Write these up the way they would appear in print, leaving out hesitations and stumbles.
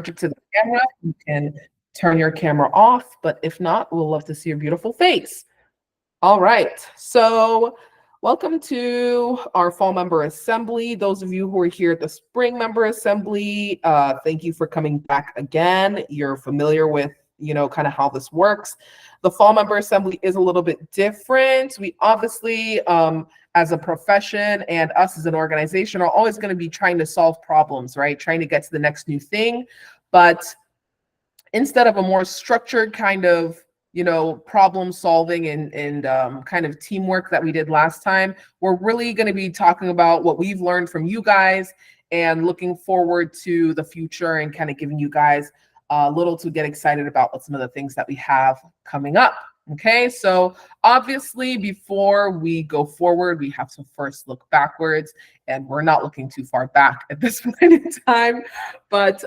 it to the camera, you can turn your camera off, but if not, we'll love to see your beautiful face. All right, so welcome to our fall member assembly. Those of you who are here at the spring member assembly, thank you for coming back again. You're familiar with, kind of how this works. The fall member assembly is a little bit different. We obviously, as a profession and us as an organization, are always going to be trying to solve problems, right? Trying to get to the next new thing. But instead of a more structured kind of problem solving and kind of teamwork that we did last time, we're really going to be talking about what we've learned from you guys and looking forward to the future and kind of giving you guys a little to get excited about some of the things that we have coming up. Okay, so obviously before we go forward, we have to first look backwards, and we're not looking too far back at this point in time, but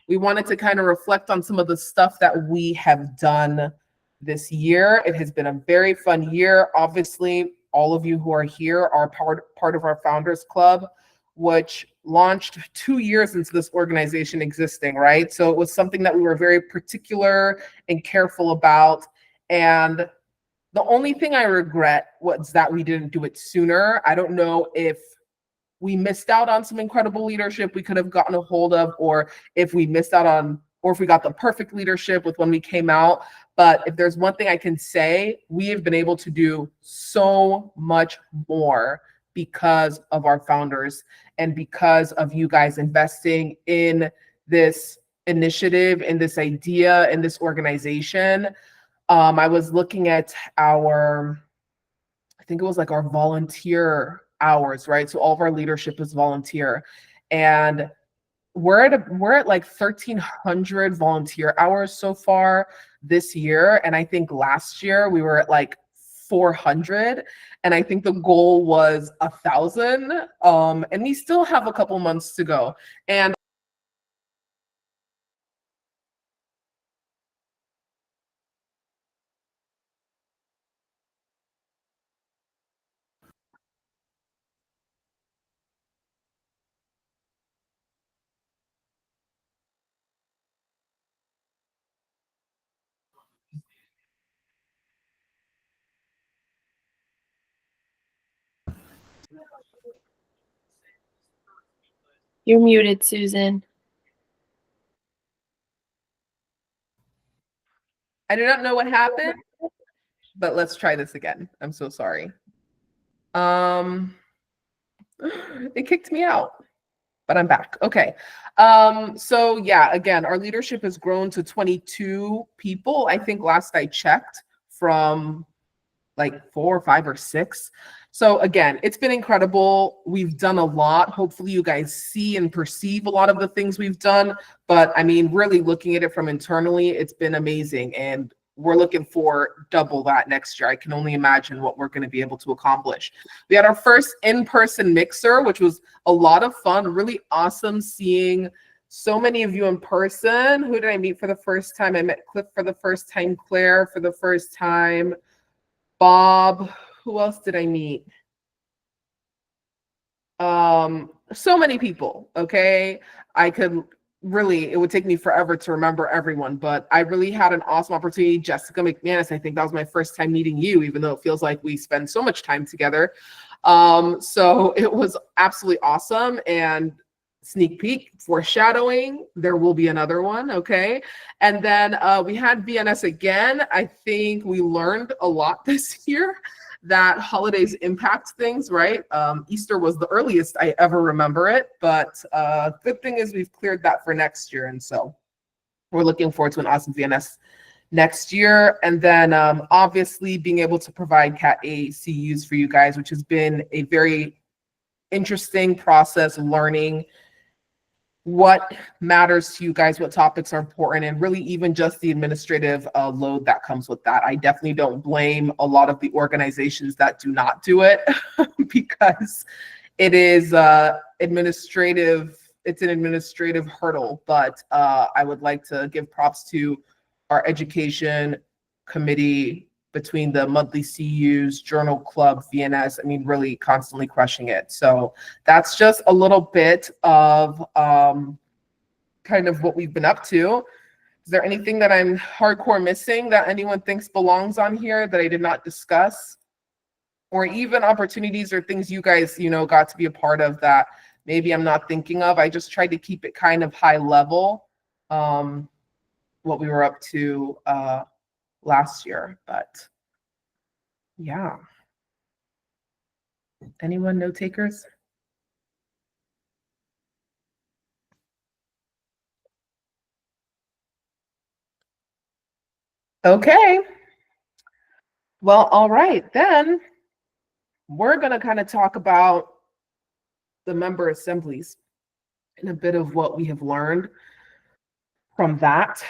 we wanted to kind of reflect on some of the stuff that we have done this year. It has been a very fun year. Obviously, all of you who are here are part of our Founders Club, which launched 2 years into this organization existing, right? So it was something that we were very particular and careful about. And the only thing I regret was that we didn't do it sooner. I don't know if we missed out on some incredible leadership we could have gotten a hold of, or if we missed out on, or if we got the perfect leadership with when we came out. But if there's one thing I can say, we have been able to do so much more because of our founders and because of you guys investing in this initiative, in this idea, in this organization. I was looking at I think it was like our volunteer hours, right? So all of our leadership is volunteer, and we're at like 1,300 volunteer hours so far this year, and I think last year we were at like 400, and I think the goal was 1,000, and we still have a couple months to go. And You're muted, Susan. I do not know what happened, but let's try this again. I'm so sorry. It kicked me out, but I'm back. Okay. So yeah, again, our leadership has grown to 22 people. I think last I checked, from like 4 or 5 or 6. So again, it's been incredible. We've done a lot. Hopefully you guys see and perceive a lot of the things we've done. But I mean, really looking at it from internally, it's been amazing. And we're looking for double that next year. I can only imagine what we're going to be able to accomplish. We had our first in-person mixer, which was a lot of fun, really awesome seeing so many of you in person. Who did I meet for the first time? I met Cliff for the first time, Claire for the first time, Bob. Who else did I meet? So many people. Okay, it would take me forever to remember everyone, but I really had an awesome opportunity. Jessica McManus, I think that was my first time meeting you, even though it feels like we spend so much time together. So it was absolutely awesome. And sneak peek, foreshadowing, there will be another one. Okay. And then we had VNS again. I think we learned a lot this year that holidays impact things, right? Easter was the earliest I ever remember it, but good thing is we've cleared that for next year. And so we're looking forward to an awesome VNS next year. And then obviously being able to provide Cat A CUs for you guys, which has been a very interesting process, learning what matters to you guys, what topics are important, and really even just the administrative load that comes with that. I definitely don't blame a lot of the organizations that do not do it because it is administrative. It's an administrative hurdle, but I would like to give props to our education committee, between the monthly CUs, journal club, VNS, I mean, really constantly crushing it. So that's just a little bit of kind of what we've been up to. Is there anything that I'm hardcore missing that anyone thinks belongs on here that I did not discuss? Or even opportunities or things you guys, got to be a part of that maybe I'm not thinking of. I just tried to keep it kind of high level, what we were up to last year. But yeah. Anyone note takers? Okay. Well, all right, then we're going to kind of talk about the member assemblies and a bit of what we have learned from that.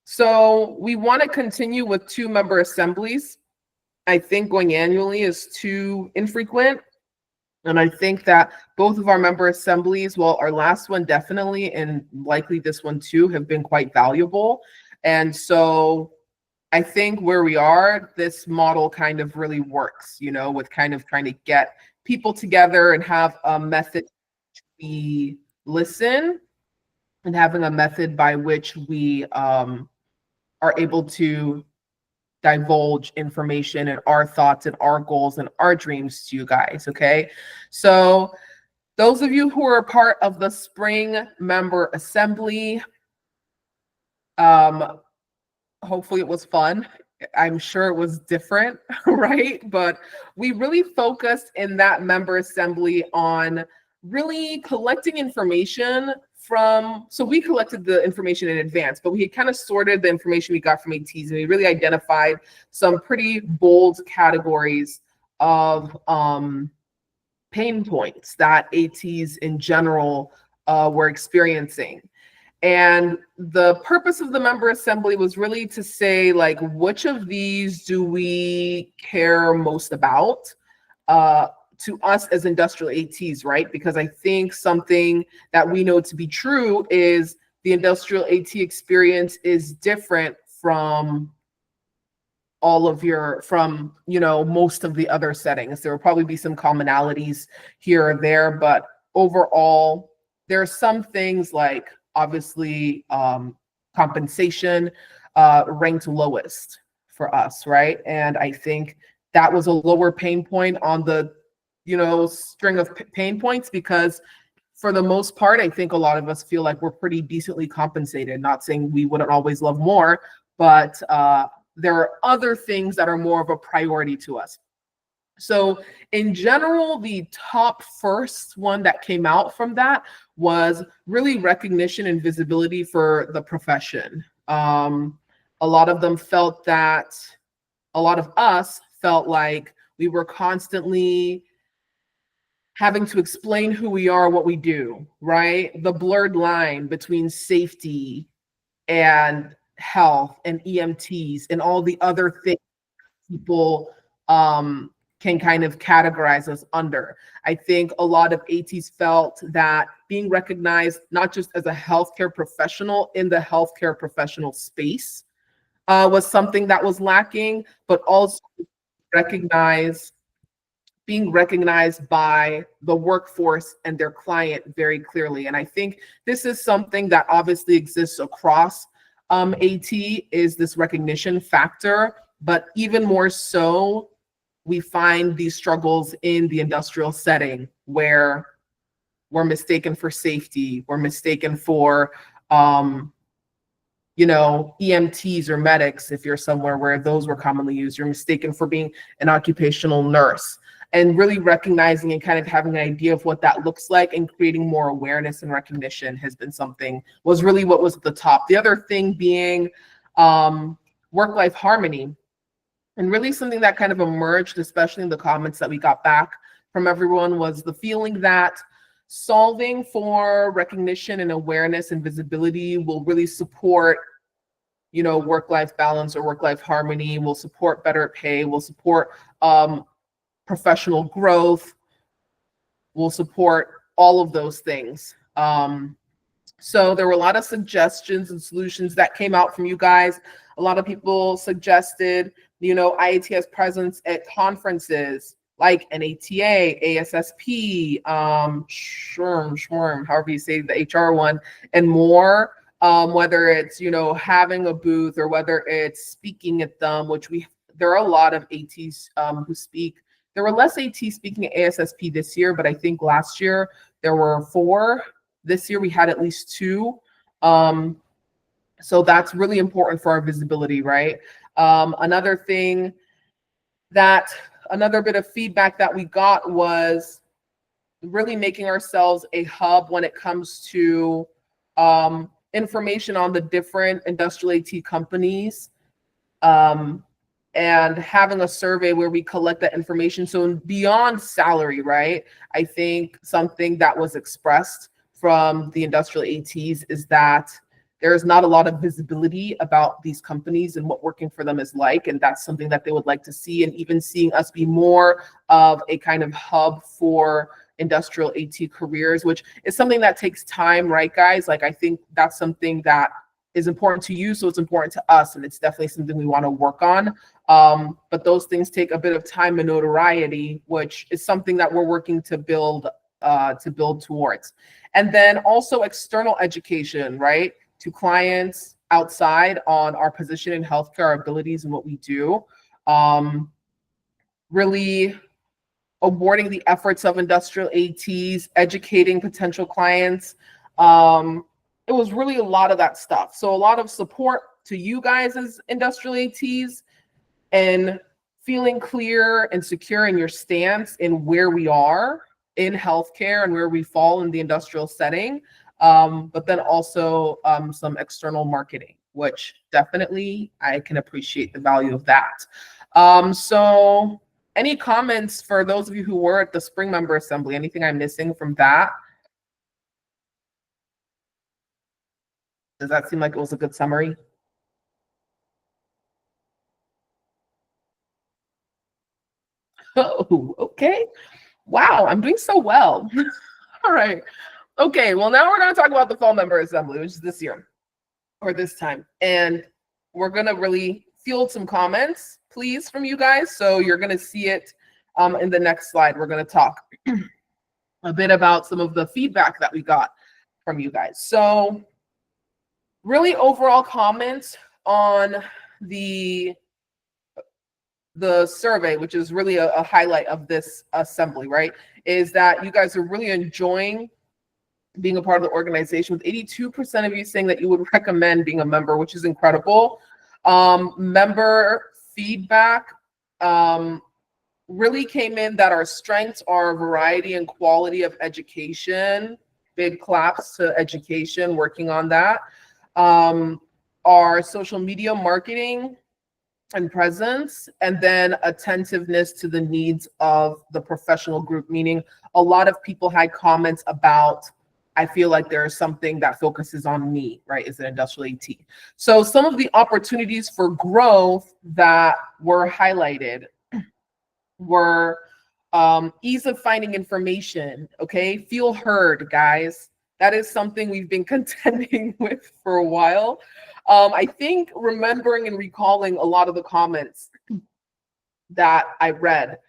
So we want to continue with 2 member assemblies. I think going annually is too infrequent. And I think that both of our member assemblies, well, our last one definitely, and likely this one too, have been quite valuable. And so I think where we are, this model kind of really works, with kind of trying to get people together and have a method we listen, and having a method by which we are able to divulge information and our thoughts and our goals and our dreams to you guys. Okay. So those of you who are a part of the spring member assembly, hopefully it was fun. I'm sure it was different, right? But we really focused in that member assembly on really collecting information so we collected the information in advance, but we had kind of sorted the information we got from ATs, and we really identified some pretty bold categories of pain points that ATs in general were experiencing. And the purpose of the member assembly was really to say, like, which of these do we care most about to us as industrial ATs, right? Because I think something that we know to be true is the industrial AT experience is different from most of the other settings. There will probably be some commonalities here or there, but overall, there are some things like, obviously, compensation ranked lowest for us, right? And I think that was a lower pain point on the string of pain points, because for the most part, I think a lot of us feel like we're pretty decently compensated. Not saying we wouldn't always love more, but there are other things that are more of a priority to us. So in general, the top first one that came out from that was really recognition and visibility for the profession. A lot of them felt that, a lot of us felt like we were constantly having to explain who we are, what we do, right? The blurred line between safety and health and EMTs and all the other things people can kind of categorize us under. I think a lot of ATs felt that being recognized not just as a healthcare professional in the healthcare professional space was something that was lacking, but also being recognized by the workforce and their client very clearly. And I think this is something that obviously exists across AT, is this recognition factor, but even more so, we find these struggles in the industrial setting where we're mistaken for safety, we're mistaken for EMTs or medics. If you're somewhere where those were commonly used, you're mistaken for being an occupational nurse. And really recognizing and kind of having an idea of what that looks like and creating more awareness and recognition was really what was at the top. The other thing being work-life harmony. And really something that kind of emerged, especially in the comments that we got back from everyone, was the feeling that solving for recognition and awareness and visibility will really support, work-life balance or work-life harmony, will support better pay, will support professional growth, will support all of those things. So there were a lot of suggestions and solutions that came out from you guys. A lot of people suggested, IATS presence at conferences like NATA, ASSP, SHRM, however you say the HR one, and more. Whether it's, having a booth or whether it's speaking at them, there are a lot of ATs who speak. There were less ATs speaking at ASSP this year, but I think last year there were 4. This year we had at least 2. So that's really important for our visibility, right? Another bit of feedback that we got was really making ourselves a hub when it comes to information on the different industrial AT companies, and having a survey where we collect that information. So beyond salary, right? I think something that was expressed from the industrial ATs is that there's not a lot of visibility about these companies and what working for them is like. And that's something that they would like to see. And even seeing us be more of a kind of hub for industrial AT careers, which is something that takes time, right, guys? Like, I think that's something that is important to you, so it's important to us, and it's definitely something we want to work on. But those things take a bit of time and notoriety, which is something that we're working to build towards. And then also external education, right, to clients outside on our position in healthcare, our abilities, and what we do. Really awarding the efforts of industrial ATs, educating potential clients. It was really a lot of that stuff. So a lot of support to you guys as industrial ATs, and feeling clear and secure in your stance in where we are in healthcare and where we fall in the industrial setting. But then also some external marketing, which definitely I can appreciate the value of that. So any comments for those of you who were at the spring member assembly? Anything I'm missing from that? Does that seem like it was a good summary? Oh, okay. Wow, I'm doing so well. All right. Okay, well, now we're going to talk about the fall member assembly, which is this year or this time. And we're going to really field some comments, please, from you guys. So you're going to see it in the next slide. We're going to talk a bit about some of the feedback that we got from you guys. So really overall comments on the survey, which is really a highlight of this assembly, right, is that you guys are really enjoying being a part of the organization, with 82% of you saying that you would recommend being a member, which is incredible. Member feedback really came in that our strengths are variety and quality of education. Big claps to education, working on that. Our social media marketing and presence, and then attentiveness to the needs of the professional group, meaning a lot of people had comments about, I feel like there's something that focuses on me, right, as an industrial AT. So some of the opportunities for growth that were highlighted were ease of finding information, okay? Feel heard, guys. That is something we've been contending with for a while. I think remembering and recalling a lot of the comments that I read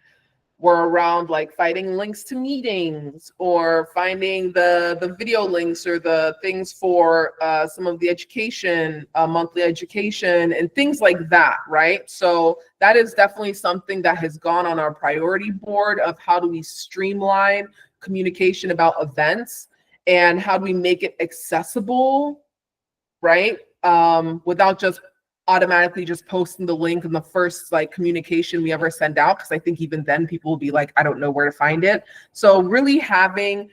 were around like finding links to meetings, or finding the video links or the things for some of the education, monthly education and things like that, right? So that is definitely something that has gone on our priority board of how do we streamline communication about events, and how do we make it accessible, right? Without just automatically just posting the link in the first like communication we ever send out, because I think even then people will be like, I don't know where to find it. So really having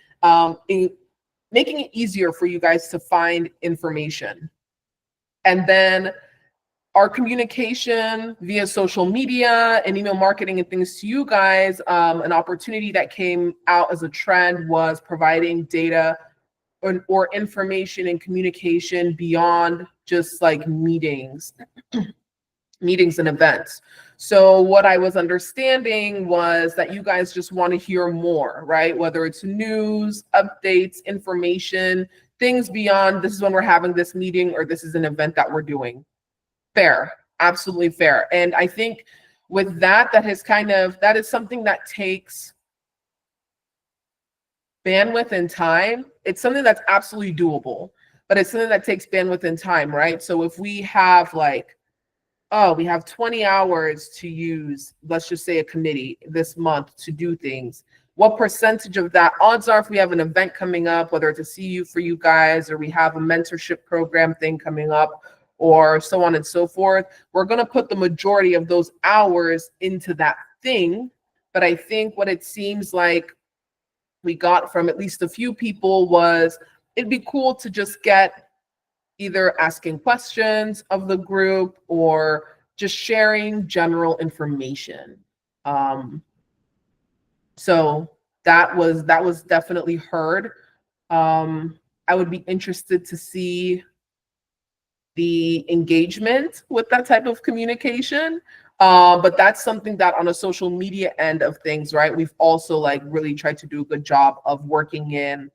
making it easier for you guys to find information. And then our communication via social media and email marketing and things to you guys, an opportunity that came out as a trend was providing data or information and communication beyond just like meetings and events. So what I was understanding was that you guys just want to hear more, right? Whether it's news, updates, information, things beyond this is when we're having this meeting or this is an event that we're doing. Fair, absolutely fair. And I think with that, that is something that takes bandwidth and time. It's something that's absolutely doable, but it's something that takes bandwidth and time, right? So if we have like, oh, we have 20 hours to use, let's just say a committee this month to do things. What percentage of that, odds are if we have an event coming up, whether it's a CU for you guys, or we have a mentorship program thing coming up, or so on and so forth, we're going to put the majority of those hours into that thing. But I think what it seems like we got from at least a few people was it'd be cool to just get either asking questions of the group or just sharing general information. So that was definitely heard. I would be interested to see the engagement with that type of communication. But that's something that on a social media end of things, right? We've also like really tried to do a good job of working in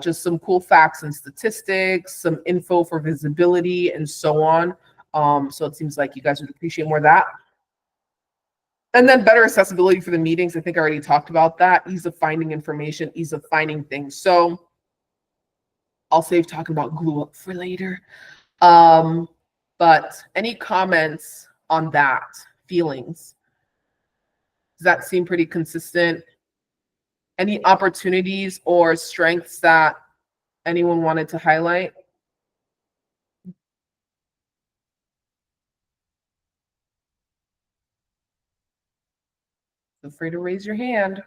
just some cool facts and statistics, some info for visibility and so on. So it seems like you guys would appreciate more of that. And then better accessibility for the meetings. I think I already talked about that. Ease of finding information, ease of finding things. So I'll save talking about glue up for later. But any comments on that? Feelings? Does that seem pretty consistent? Any opportunities or strengths that anyone wanted to highlight? Feel free to raise your hand.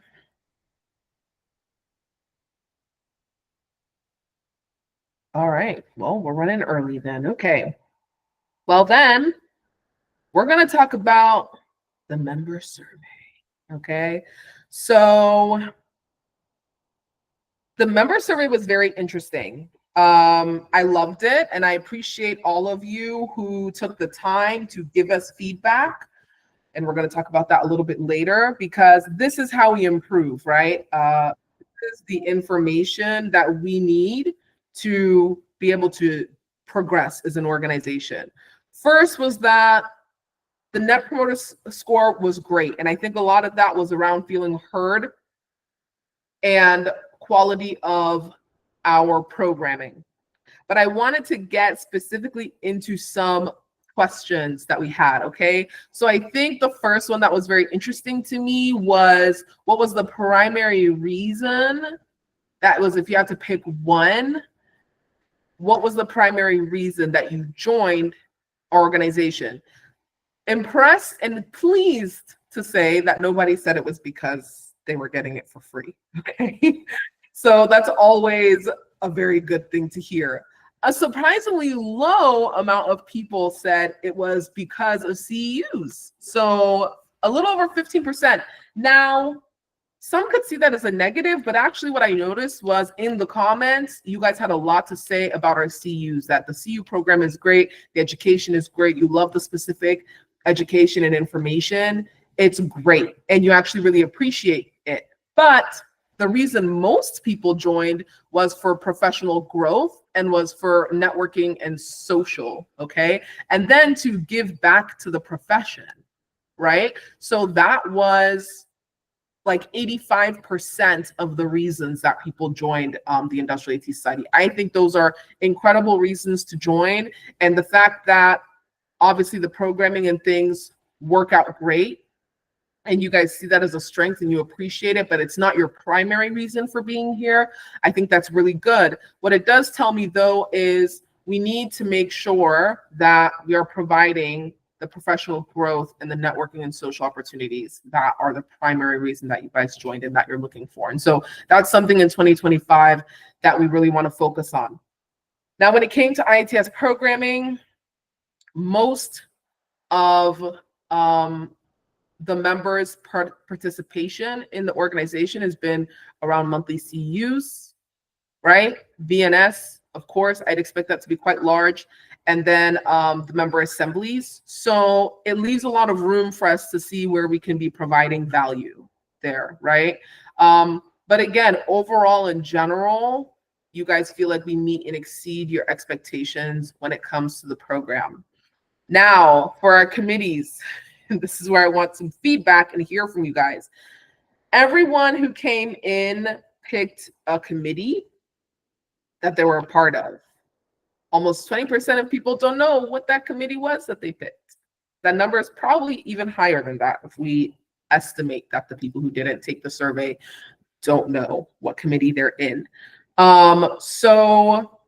All right, well, we're running early then. Okay. Well, then we're going to talk about the member survey. Okay. So the member survey was very interesting. I loved it, and I appreciate all of you who took the time to give us feedback. And we're going to talk about that a little bit later, because this is how we improve, right? This is the information that we need to be able to progress as an organization. First was that the Net Promoter Score was great. And I think a lot of that was around feeling heard and quality of our programming. But I wanted to get specifically into some questions that we had, okay? So I think the first one that was very interesting to me was, what was the primary reason? That was, if you had to pick one, what was the primary reason that you joined our organization? Impressed and pleased to say that nobody said it was because they were getting it for free, okay? So that's always a very good thing to hear. A surprisingly low amount of people said it was because of CEUs. So a little over 15%. Now, some could see that as a negative, but actually what I noticed was in the comments, you guys had a lot to say about our CUs, that the CU program is great, the education is great, you love the specific education and information. It's great, and you actually really appreciate it. But the reason most people joined was for professional growth and was for networking and social, okay? And then to give back to the profession, right? So that was like 85% of the reasons that people joined the Industrial AT Society. I think those are incredible reasons to join. And the fact that obviously the programming and things work out great, and you guys see that as a strength and you appreciate it, but it's not your primary reason for being here, I think that's really good. What it does tell me, though, is we need to make sure that we are providing the professional growth and the networking and social opportunities that are the primary reason that you guys joined and that you're looking for. And so that's something in 2025 that we really want to focus on. Now, when it came to IATS programming, most of the members' participation in the organization has been around monthly CUs, right? VNS, of course, I'd expect that to be quite large. And then the member assemblies. So it leaves a lot of room for us to see where we can be providing value there, right? But again, overall, in general, you guys feel like we meet and exceed your expectations when it comes to the program. Now, for our committees, and this is where I want some feedback and hear from you guys. Everyone who came in picked a committee that they were a part of. Almost 20% of people don't know what that committee was that they picked. That number is probably even higher than that if we estimate that the people who didn't take the survey don't know what committee they're in. So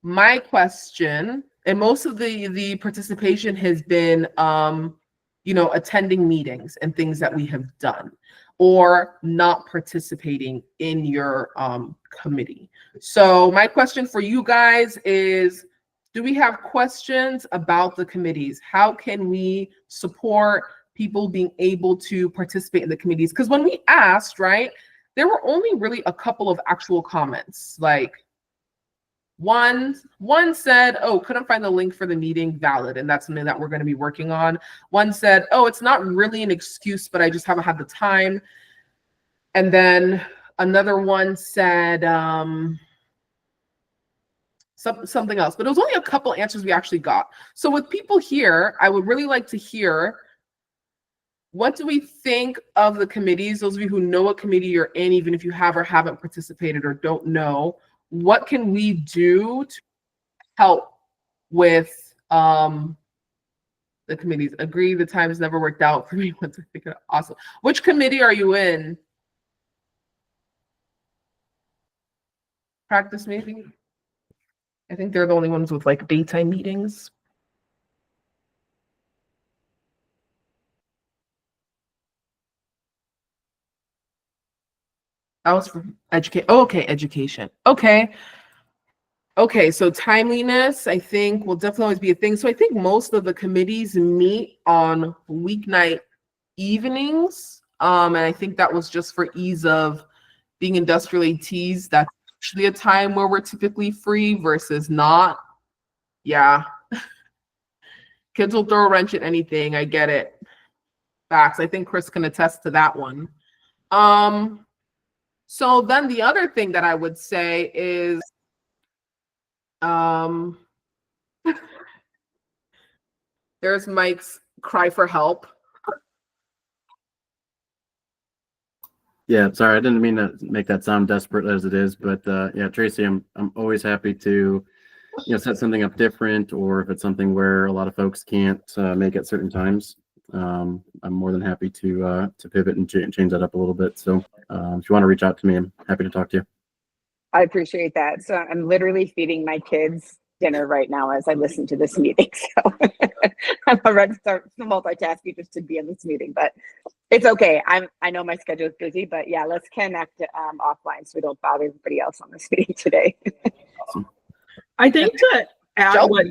my question, and most of the participation has been, attending meetings and things that we have done, or not participating in your committee. So my question for you guys is, do we have questions about the committees? How can we support people being able to participate in the committees? Because when we asked, right, there were only really a couple of actual comments. Like one said, oh, couldn't find the link for the meeting, valid, and that's something that we're going to be working on. One said, oh, it's not really an excuse, but I just haven't had the time. And then another one said something else, but it was only a couple answers we actually got. So with people here, I would really like to hear, what do we think of the committees? Those of you who know what committee you're in, even if you have or haven't participated or don't know, what can we do to help with the committees? Agree, the time has never worked out for me. Once I figure it out. Awesome. Which committee are you in? Practice maybe? I think they're the only ones with like daytime meetings. That was for educate. Oh, okay, education. Okay. Okay, so timeliness, I think, will definitely always be a thing. So I think most of the committees meet on weeknight evenings. And I think that was just for ease of being industrial ATs. That's actually a time where we're typically free versus not. Yeah. Kids will throw a wrench at anything. I get it. Facts. I think Chris can attest to that one. So then the other thing that I would say is, there's Mike's cry for help. Yeah, sorry, I didn't mean to make that sound desperate as it is, but yeah, Tracy, I'm always happy to set something up different, or if it's something where a lot of folks can't make at certain times, I'm more than happy to pivot and change that up a little bit. So if you want to reach out to me, I'm happy to talk to you. I appreciate that. So I'm literally feeding my kids dinner right now as I listen to this meeting. So I'm about to start multitasking just to be in this meeting, but it's okay. I know my schedule is busy, but yeah, let's connect offline so we don't bother everybody else on this meeting today. Awesome. I think to add what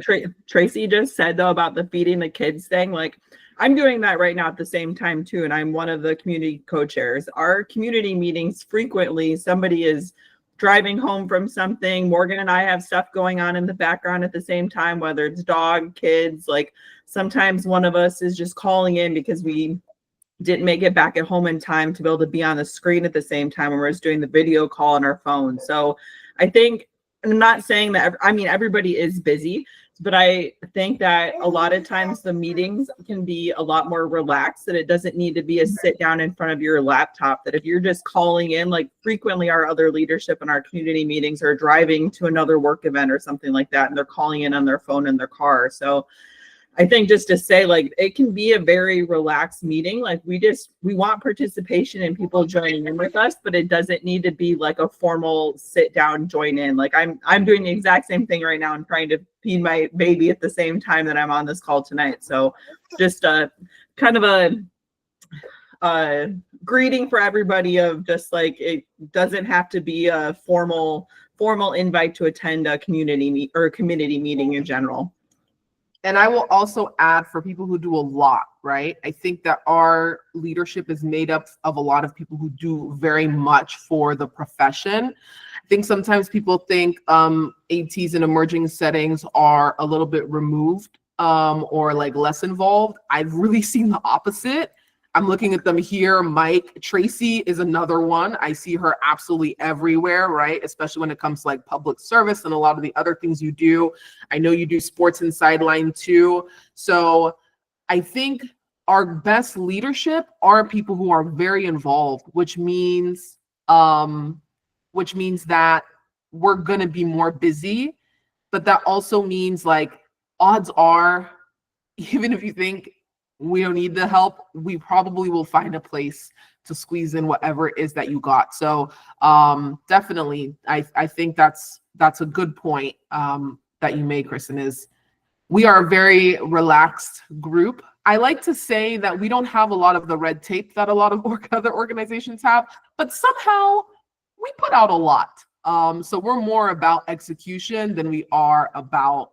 Tracy just said though about the feeding the kids thing, like I'm doing that right now at the same time too, and I'm one of the community co-chairs. Our community meetings, frequently somebody is driving home from something. Morgan and I have stuff going on in the background at the same time, whether it's dog, kids, like sometimes one of us is just calling in because we didn't make it back at home in time to be able to be on the screen at the same time when we're just doing the video call on our phone. So I think, I'm not saying that, I mean, everybody is busy, but I think that a lot of times the meetings can be a lot more relaxed, that it doesn't need to be a sit down in front of your laptop, that if you're just calling in, like frequently our other leadership in our community meetings are driving to another work event or something like that, and they're calling in on their phone in their car. So I think just to say, like, it can be a very relaxed meeting. Like we want participation and people joining in with us, but it doesn't need to be like a formal sit down, join in. Like I'm doing the exact same thing right now. I'm trying to feed my baby at the same time that I'm on this call tonight. So just kind of a greeting for everybody of just like, it doesn't have to be a formal invite to attend a community or a community meeting in general. And I will also add, for people who do a lot, right? I think that our leadership is made up of a lot of people who do very much for the profession. I think sometimes people think ATs in emerging settings are a little bit removed or like less involved. I've really seen the opposite. I'm looking at them here. Mike, Tracy is another one. I see her absolutely everywhere, right? Especially when it comes to like public service and a lot of the other things you do. I know you do sports and sideline too. So I think our best leadership are people who are very involved, which means that we're going to be more busy, but that also means like odds are, even if you think we don't need the help, we probably will find a place to squeeze in whatever it is that you got. So definitely, I think that's a good point that you made, Kristen, is we are a very relaxed group. I like to say that we don't have a lot of the red tape that a lot of other organizations have, but somehow we put out a lot. So we're more about execution than we are about,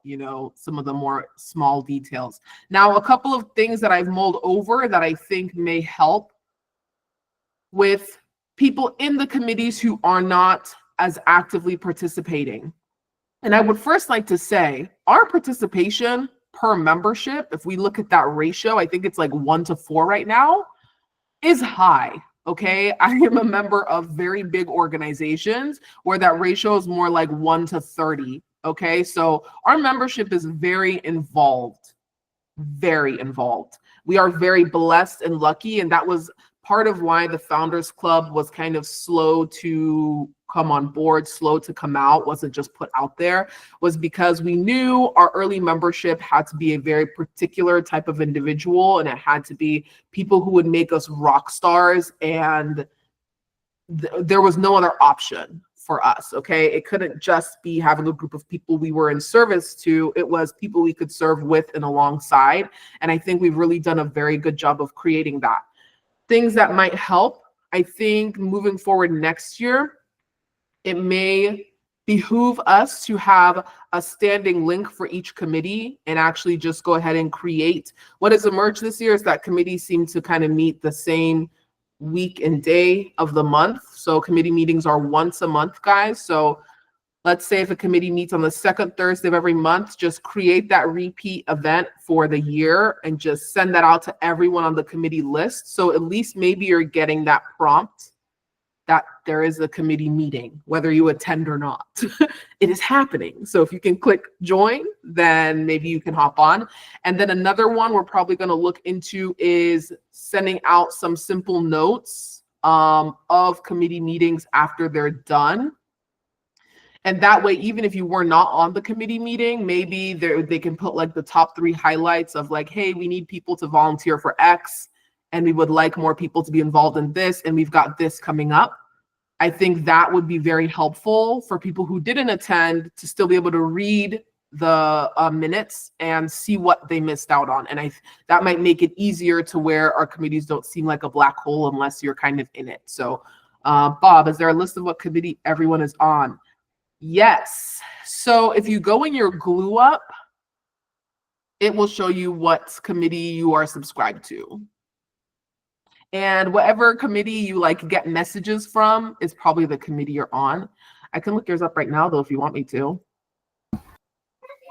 some of the more small details. Now, a couple of things that I've mulled over that I think may help with people in the committees who are not as actively participating. And I would first like to say our participation per membership, if we look at that ratio, I think it's like 1-4 right now, is high. Okay, I am a member of very big organizations where that ratio is more like 1-30. Okay, so our membership is very involved, very involved. We are very blessed and lucky, and that was part of why the Founders Club was kind of slow to come on board, slow to come out, wasn't just put out there, was because we knew our early membership had to be a very particular type of individual, and it had to be people who would make us rock stars, and there was no other option for us, okay? It couldn't just be having a group of people we were in service to, it was people we could serve with and alongside, and I think we've really done a very good job of creating that. Things that might help, I think moving forward next year, it may behoove us to have a standing link for each committee and actually just go ahead and create. What has emerged this year is that committees seem to kind of meet the same week and day of the month. So committee meetings are once a month, guys. So let's say if a committee meets on the second Thursday of every month, just create that repeat event for the year and just send that out to everyone on the committee list. So at least maybe you're getting that prompt that there is a committee meeting, whether you attend or not. It is happening. So if you can click join, then maybe you can hop on. And then another one we're probably going to look into is sending out some simple notes of committee meetings after they're done. And that way, even if you were not on the committee meeting, maybe they can put like the top 3 highlights of like, hey, we need people to volunteer for X, and we would like more people to be involved in this, and we've got this coming up. I think that would be very helpful for people who didn't attend to still be able to read the minutes and see what they missed out on. And that might make it easier to where our committees don't seem like a black hole unless you're kind of in it. So Bob, is there a list of what committee everyone is on? Yes. So if you go in your glue up, it will show you what committee you are subscribed to. And whatever committee you like get messages from is probably the committee you're on. I can look yours up right now, though, if you want me to.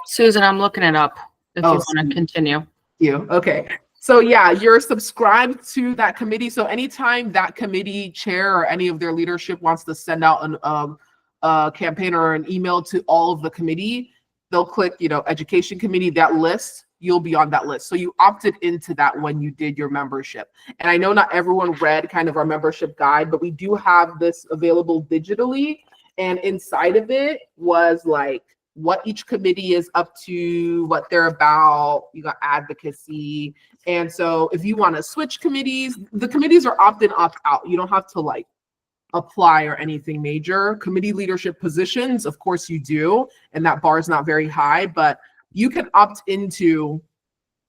Susan, I'm looking it up if you want to continue. Okay. So yeah, you're subscribed to that committee. So anytime that committee chair or any of their leadership wants to send out a campaign or an email to all of the committee, they'll click, education committee, that list, you'll be on that list. So you opted into that when you did your membership. And I know not everyone read kind of our membership guide, but we do have this available digitally. And inside of it was like what each committee is up to, what they're about. You got advocacy. And so if you want to switch committees, the committees are opt in, opt out. You don't have to like apply or anything major. Committee leadership positions, of course you do, and that bar is not very high, but you can opt into,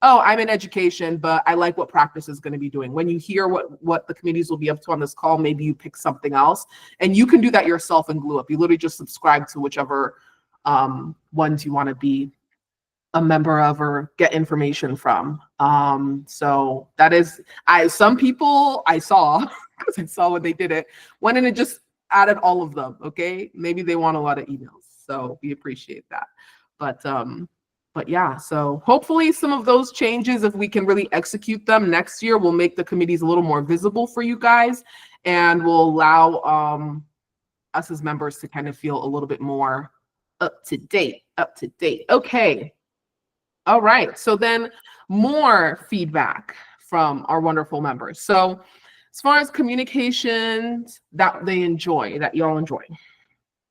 oh, I'm in education, but I like what practice is going to be doing. When you hear what the committees will be up to on this call, maybe you pick something else, and you can do that yourself in glue up. You literally just subscribe to whichever ones you want to be a member of or get information from. So that is, some people I saw, because I saw when they did it, went in and just added all of them. Okay, maybe they want a lot of emails, so we appreciate that. But yeah, so hopefully some of those changes, if we can really execute them next year, will make the committees a little more visible for you guys and will allow us as members to kind of feel a little bit more up to date. Okay. All right. So then more feedback from our wonderful members. So as far as communications that they enjoy, that y'all enjoy.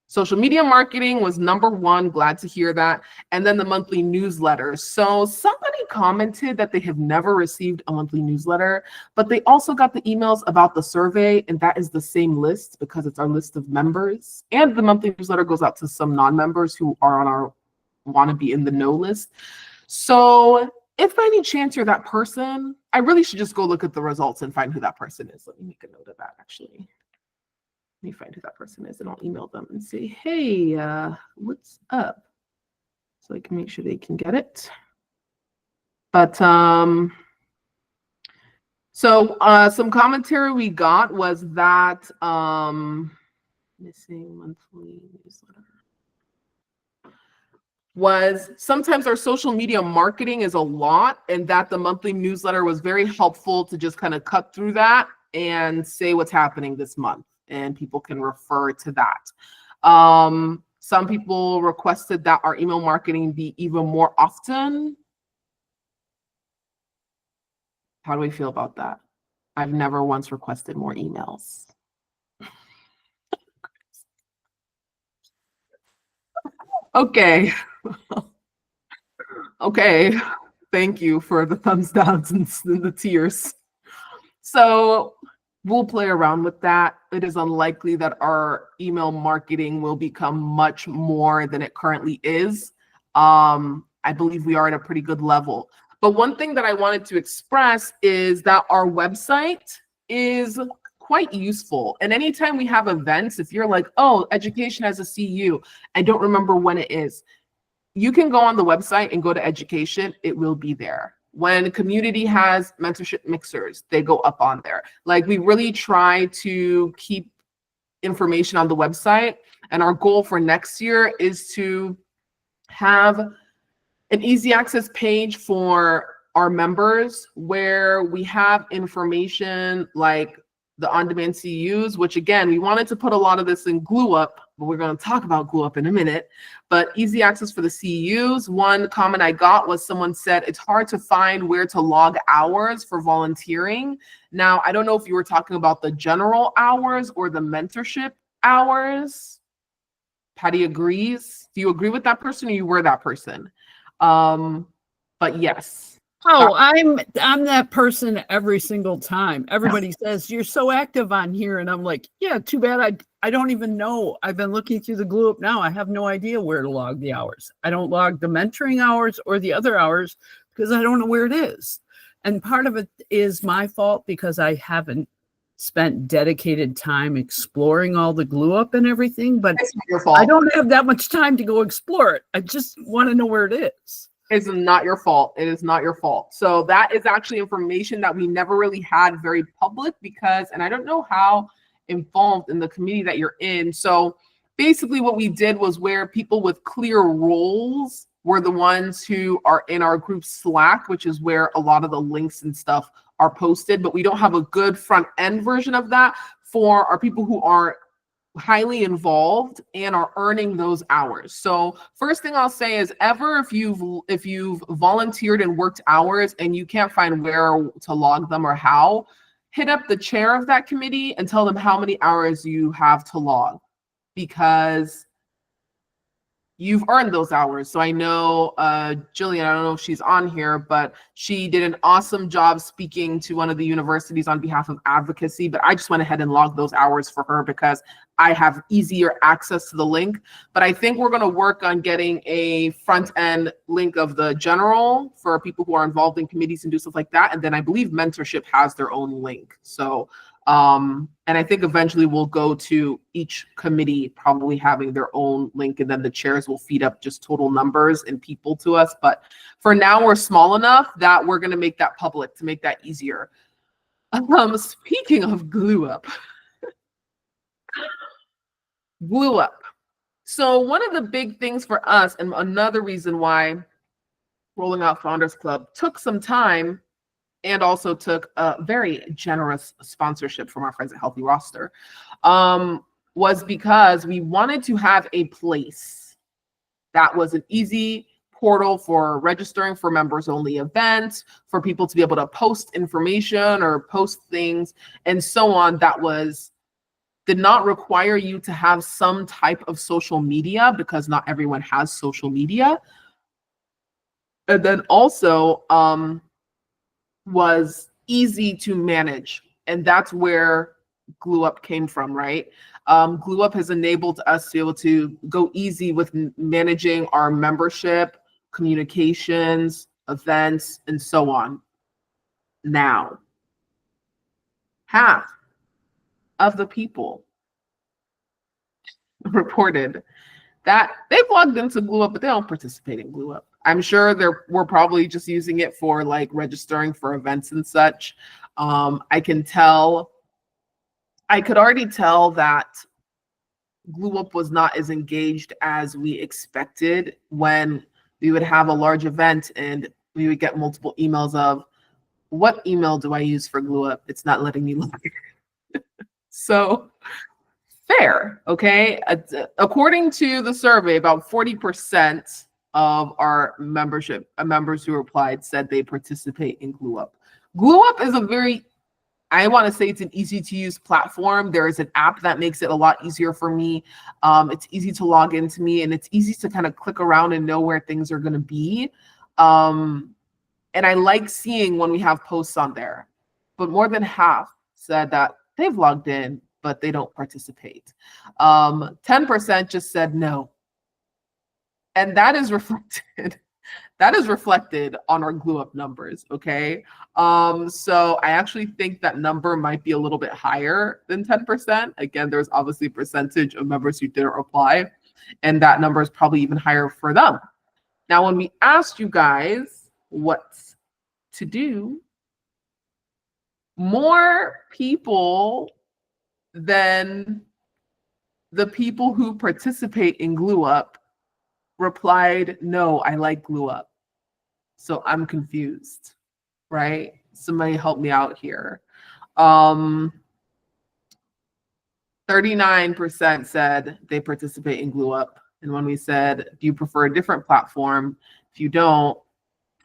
Social media marketing was number one. Glad to hear that. And then the monthly newsletters. So somebody commented that they have never received a monthly newsletter, but they also got the emails about the survey, and that is the same list because it's our list of members. And the monthly newsletter goes out to some non-members who are on our want to be in the know list. So if by any chance you're that person, I really should just go look at the results and find who that person is. Let me make a note of that, actually. Let me find who that person is, and I'll email them and say, hey, what's up? So I can make sure they can get it. But so some commentary we got was that missing monthly newsletter was sometimes our social media marketing is a lot, and that the monthly newsletter was very helpful to just kind of cut through that and say what's happening this month, and people can refer to that. Some people requested that our email marketing be even more often. How do we feel about that? I've never once requested more emails. Okay. Okay. Thank you for the thumbs downs and the tears. So we'll play around with that. It is unlikely that our email marketing will become much more than it currently is. I believe we are at a pretty good level. But one thing that I wanted to express is that our website is quite useful. And anytime we have events, if you're like, oh, education has a CU, I don't remember when it is, you can go on the website and go to education, it will be there. When community has mentorship mixers, they go up on there. Like, we really try to keep information on the website. And our goal for next year is to have an easy access page for our members where we have information like the on-demand CUs, which again, we wanted to put a lot of this in GlueUp, but we're going to talk about GlueUp in a minute. But easy access for the CUs. One comment I got was someone said it's hard to find where to log hours for volunteering. Now, I don't know if you were talking about the general hours or the mentorship hours. Patty agrees. Do you agree with that person, or you were that person? But yes. Oh, I'm that person every single time. Everybody says you're so active on here, and I'm like, yeah, too bad I don't even know. I've been looking through the GlueUp now. I have no idea where to log the hours. I don't log the mentoring hours or the other hours because I don't know where it is. And part of it is my fault because I haven't spent dedicated time exploring all the GlueUp and everything, but It's not your fault. I don't have that much time to go explore it. I just want to know where it is. It's not your fault. It is not your fault. So that is actually information that we never really had very public because, and I don't know how involved in the community that you're in. So basically what we did was where people with clear roles were the ones who are in our group Slack, which is where a lot of the links and stuff are posted, but we don't have a good front end version of that for our people who are highly involved and are earning those hours. So first thing I'll say is if you've volunteered and worked hours and you can't find where to log them or how, hit up the chair of that committee and tell them how many hours you have to log, because you've earned those hours. So I know Jillian, I don't know if she's on here, but she did an awesome job speaking to one of the universities on behalf of advocacy, but I just went ahead and logged those hours for her because I have easier access to the link. But I think we're going to work on getting a front end link of the general for people who are involved in committees and do stuff like that. And then I believe mentorship has their own link. So and I think eventually we'll go to each committee probably having their own link, and then the chairs will feed up just total numbers and people to us. But for now, we're small enough that we're going to make that public to make that easier. Speaking of GlueUp, GlueUp. So one of the big things for us, and another reason why Rolling Out Founders Club took some time and also took a very generous sponsorship from our friends at Healthy Roster, was because we wanted to have a place that was an easy portal for registering for members only events, for people to be able to post information or post things and so on, that did not require you to have some type of social media, because not everyone has social media. And then also was easy to manage. And that's where GlueUp came from, right? GlueUp has enabled us to be able to go easy with managing our membership, communications, events, and so on. Now, half of the people reported that they've logged into GlueUp, but they don't participate in GlueUp. I'm sure we're probably just using it for like registering for events and such. I could already tell that GlueUp was not as engaged as we expected when we would have a large event and we would get multiple emails of, what email do I use for GlueUp? It's not letting me log in. So fair, okay? According to the survey, about 40% of our members who replied said they participate in GlueUp. GlueUp is I want to say it's an easy to use platform. There is an app that makes it a lot easier for me. It's easy to log into me, and it's easy to kind of click around and know where things are going to be. And I like seeing when we have posts on there, but more than half said that they've logged in, but they don't participate. 10% just said no. And that is reflected. That is reflected on our GlueUp numbers, okay? So I actually think that number might be a little bit higher than 10%. Again, there's obviously a percentage of members who didn't reply, and that number is probably even higher for them. Now, when we asked you guys what to do, more people than the people who participate in GlueUp replied, no, I like GlueUp. So I'm confused, right? Somebody help me out here. 39% said they participate in GlueUp. And when we said, do you prefer a different platform? If you don't,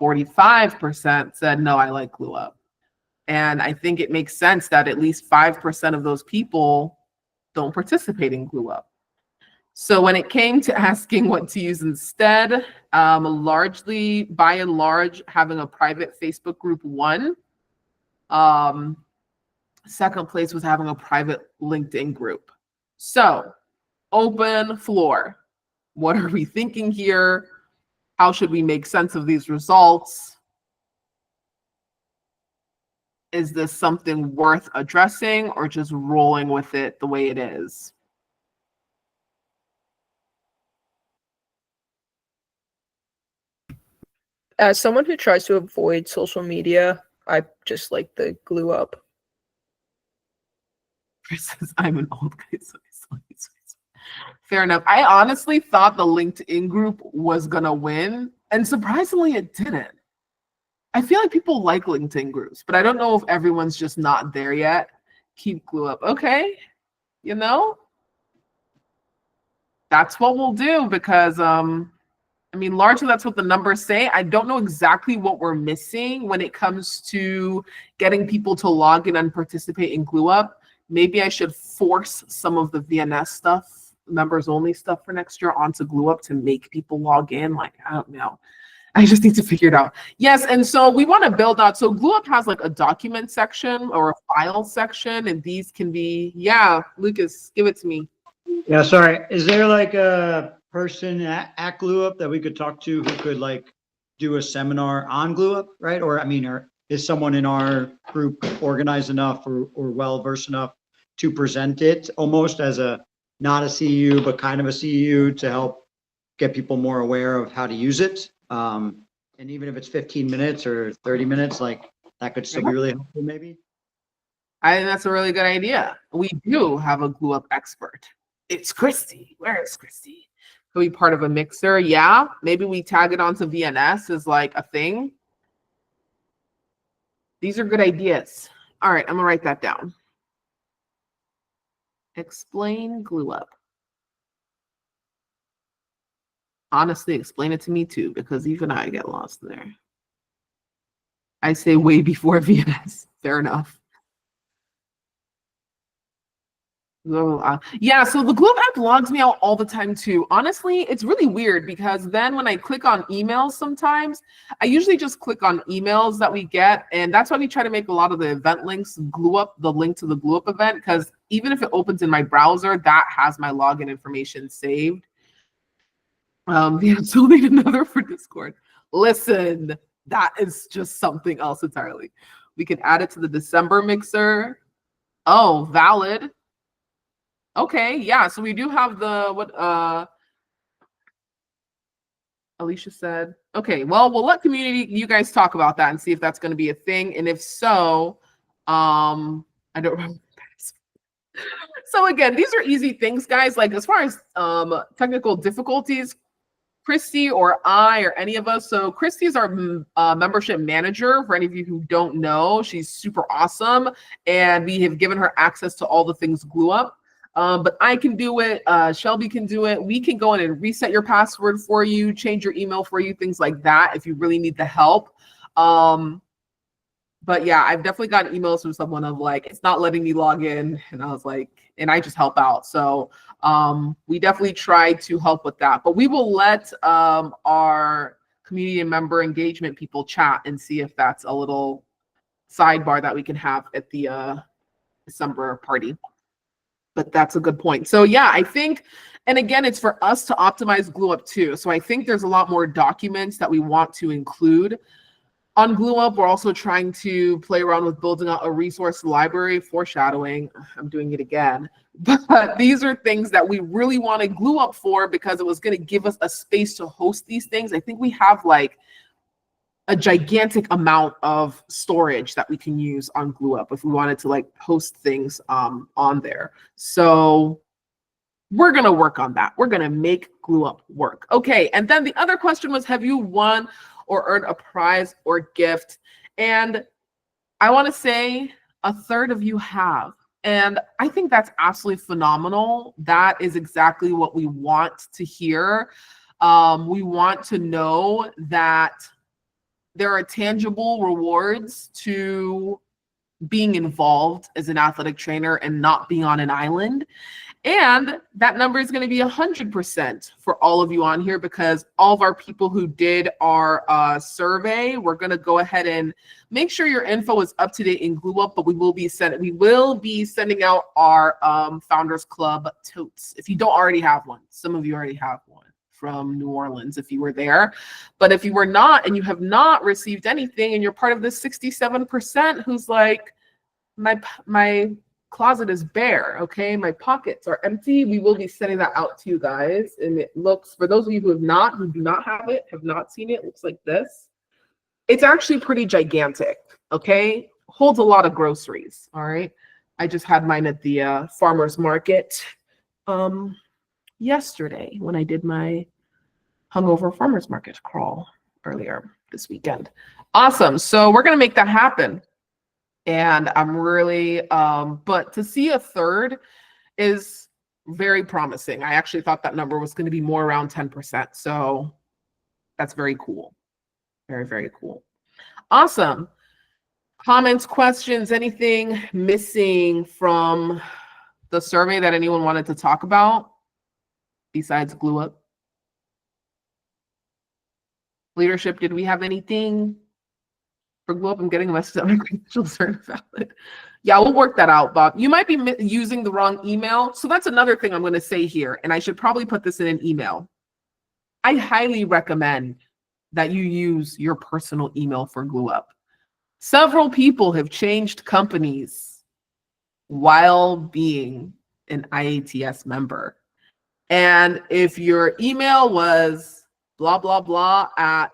45% said, no, I like GlueUp. And I think it makes sense that at least 5% of those people don't participate in GlueUp. So when it came to asking what to use instead, largely, by and large, having a private Facebook group won. Second place was having a private LinkedIn group. So open floor. What are we thinking here? How should we make sense of these results? Is this something worth addressing or just rolling with it the way it is? As someone who tries to avoid social media, I just like the GlueUp. Chris says, I'm an old guy. Fair enough. I honestly thought the LinkedIn group was going to win, and surprisingly, it didn't. I feel like people like LinkedIn groups, but I don't know if everyone's just not there yet. Keep GlueUp. Okay. You know, that's what we'll do because, I mean, largely that's what the numbers say. I don't know exactly what we're missing when it comes to getting people to log in and participate in GlueUp. Maybe I should force some of the VNS stuff, members only stuff for next year onto GlueUp to make people log in. Like, I don't know. I just need to figure it out. Yes, and so we want to build out. So GlueUp has like a document section or a file section, and these can be, yeah, Lucas, give it to me. Yeah, sorry. Is there like a person at GlueUp that we could talk to who could like do a seminar on GlueUp, right? Or I mean, or is someone in our group organized enough or well-versed enough to present it almost as a, not a CEU, but kind of a CEU to help get people more aware of how to use it? And even if it's 15 minutes or 30 minutes, like that could still be really helpful maybe. I think that's a really good idea. We do have a GlueUp expert. It's Christy. Where is Christy? Could be part of a mixer. Yeah, maybe we tag it onto VNS as like a thing. These are good ideas. All right, I'm gonna write that down. Explain GlueUp. Honestly, explain it to me too, because even I get lost there. I say way before VNS. Fair enough. Yeah, so the Globe app logs me out all the time too. Honestly, it's really weird because then when I click on emails sometimes, I usually just click on emails that we get. And that's why we try to make a lot of the event links glue up the link to the glue up event, because even if it opens in my browser, that has my login information saved. Yeah, so need another for Discord. Listen, that is just something else entirely. We can add it to the December mixer. Oh, valid. Okay, yeah, so we do have the what Alicia said. Okay, well, we'll let community, you guys talk about that and see if that's going to be a thing. And if so, I don't remember. So again, these are easy things, guys. Like as far as technical difficulties, Christy or I or any of us. So Christy is our membership manager. For any of you who don't know, she's super awesome. And we have given her access to all the things glue up. But I can do it. Shelby can do it. We can go in and reset your password for you, change your email for you, things like that if you really need the help. But yeah, I've definitely gotten emails from someone of like, it's not letting me log in. And I was like, and I just help out. So we definitely try to help with that. But we will let our community and member engagement people chat and see if that's a little sidebar that we can have at the December party. But that's a good point. So yeah, I think, and again, it's for us to optimize glue up too. So I think there's a lot more documents that we want to include on glue up. We're also trying to play around with building out a resource library. Foreshadowing, I'm doing it again. But these are things that we really want to glue up for because it was going to give us a space to host these things. I think we have like a gigantic amount of storage that we can use on glue up if we wanted to like host things on there. So we're going to work on that. We're going to make glue up work. Okay. And then the other question was, have you won or earned a prize or gift? And I want to say a third of you have. And I think that's absolutely phenomenal. That is exactly what we want to hear. We want to know that there are tangible rewards to being involved as an athletic trainer and not being on an island. And that number is going to be 100% for all of you on here, because all of our people who did our survey, we're going to go ahead and make sure your info is up to date in glue up, but we will be sending out our Founders Club totes. If you don't already have one, some of you already have one from New Orleans if you were there. But if you were not and you have not received anything and you're part of this 67% who's like, my closet is bare, okay? My pockets are empty. We will be sending that out to you guys. And it looks, for those of you who do not have it, have not seen it, looks like this. It's actually pretty gigantic, okay? Holds a lot of groceries, all right? I just had mine at the farmer's market yesterday when I did my hungover farmer's market crawl earlier this weekend. Awesome. So we're going to make that happen. And I'm really, but to see a third is very promising. I actually thought that number was going to be more around 10%. So that's very cool. Very, very cool. Awesome. Comments, questions, anything missing from the survey that anyone wanted to talk about besides glue up? Leadership, did we have anything for glue up? I'm getting a message that my credentials are invalid. Yeah, we'll work that out, Bob. You might be using the wrong email. So that's another thing I'm going to say here, and I should probably put this in an email. I highly recommend that you use your personal email for glue up. Several people have changed companies while being an IATS member. And if your email was blah, blah, blah at,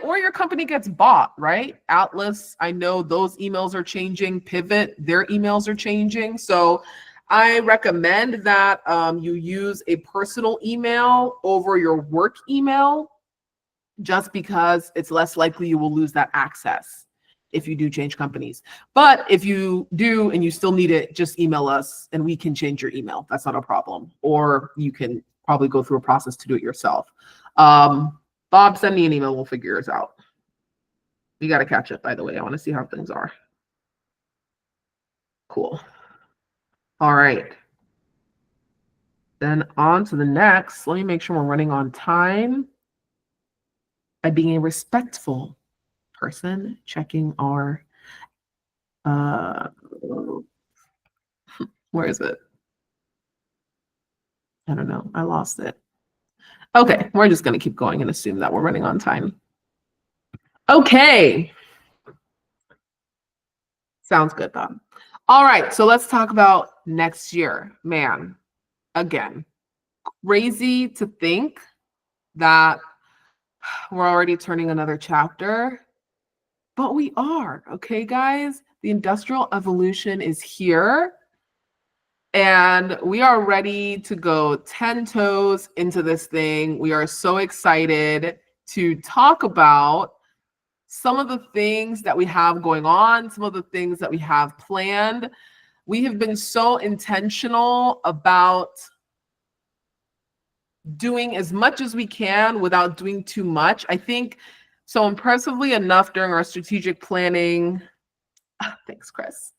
or your company gets bought, right? Atlas, I know those emails are changing. Pivot, their emails are changing. So I recommend that you use a personal email over your work email, just because it's less likely you will lose that access if you do change companies. But if you do and you still need it, just email us and we can change your email. That's not a problem. Or you can probably go through a process to do it yourself. Bob, send me an email. We'll figure yours out. You got to catch up, by the way. I want to see how things are. Cool. All right. Then on to the next. Let me make sure we're running on time. By being a respectful person, checking our, where is it? I don't know. I lost it. Okay, we're just going to keep going and assume that we're running on time. Okay. Sounds good, Bob. All right, so let's talk about next year. Man, again, crazy to think that we're already turning another chapter, but we are, okay, guys? The industrial evolution is here, and we are ready to go 10 toes into this thing. We are so excited to talk about some of the things that we have going on, some of the things that we have planned. We have been so intentional about doing as much as we can without doing too much. I think so impressively enough during our strategic planning, thanks, Chris,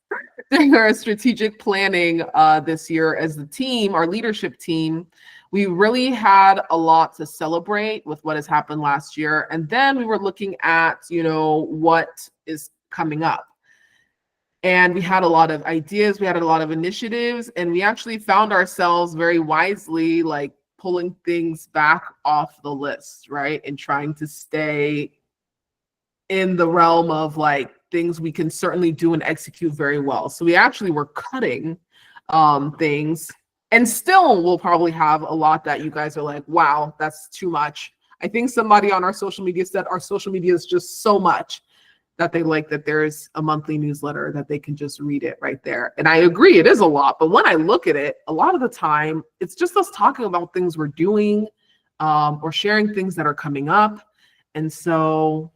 during our strategic planning this year as the team, our leadership team, we really had a lot to celebrate with what has happened last year. And then we were looking at, what is coming up. And we had a lot of ideas, we had a lot of initiatives, and we actually found ourselves very wisely like pulling things back off the list, right? And trying to stay in the realm of like things we can certainly do and execute very well. So we actually were cutting things, and still we'll probably have a lot that you guys are like, wow, that's too much. I think somebody on our social media said our social media is just so much that they like that there's a monthly newsletter that they can just read it right there. And I agree, it is a lot. But when I look at it, a lot of the time, it's just us talking about things we're doing or sharing things that are coming up. And so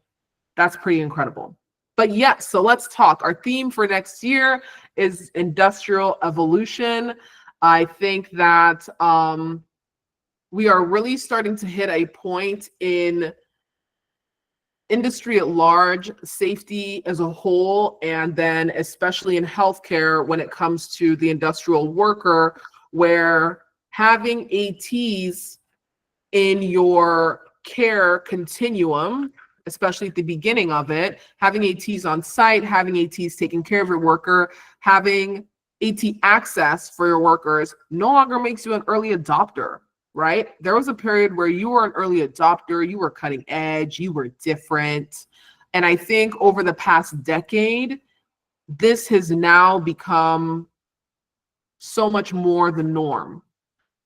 that's pretty incredible. But yes, so let's talk. Our theme for next year is industrial evolution. I think that we are really starting to hit a point in industry at large, safety as a whole, and then especially in healthcare when it comes to the industrial worker, where having ATs in your care continuum, especially at the beginning of it, having ATs on site, having ATs taking care of your worker, having AT access for your workers no longer makes you an early adopter, right? There was a period where you were an early adopter, you were cutting edge, you were different. And I think over the past decade, this has now become so much more the norm.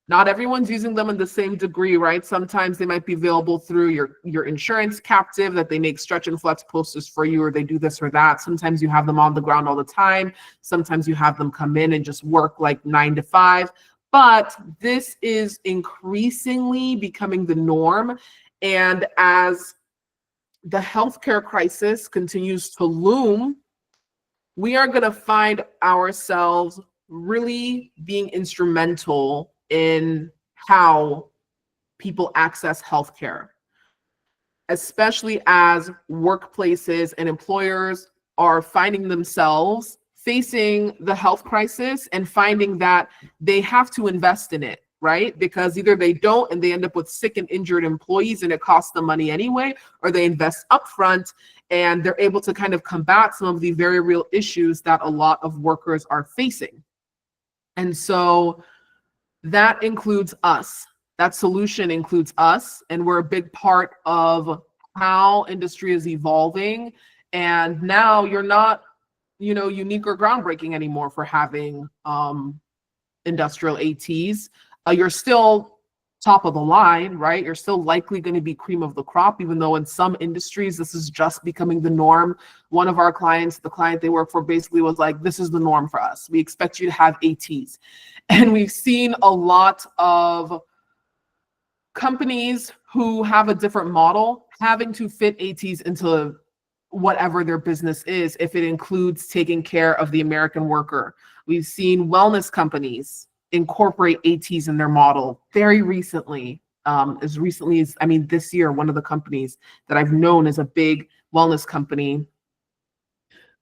Not everyone's using them in the same degree, right? Sometimes they might be available through your insurance captive, that they make stretch and flex posters for you, or they do this or that. Sometimes you have them on the ground all the time. Sometimes you have them come in and just work like 9 to 5. But this is increasingly becoming the norm. And as the healthcare crisis continues to loom, we are going to find ourselves really being instrumental in how people access healthcare, especially as workplaces and employers are finding themselves facing the health crisis and finding that they have to invest in it, right? Because either they don't and they end up with sick and injured employees and it costs them money anyway, or they invest upfront and they're able to kind of combat some of the very real issues that a lot of workers are facing. And so that includes us. That solution includes us, and we're a big part of how industry is evolving. And now you're not, unique or groundbreaking anymore for having industrial ATs. You're still top of the line, right? You're still likely going to be cream of the crop, even though in some industries, this is just becoming the norm. One of our clients, the client they work for, basically was like, this is the norm for us. We expect you to have ATs. And we've seen a lot of companies who have a different model having to fit ATs into whatever their business is, if it includes taking care of the American worker. We've seen wellness companies incorporate ATs in their model very recently. As recently as, I mean, this year, one of the companies that I've known is a big wellness company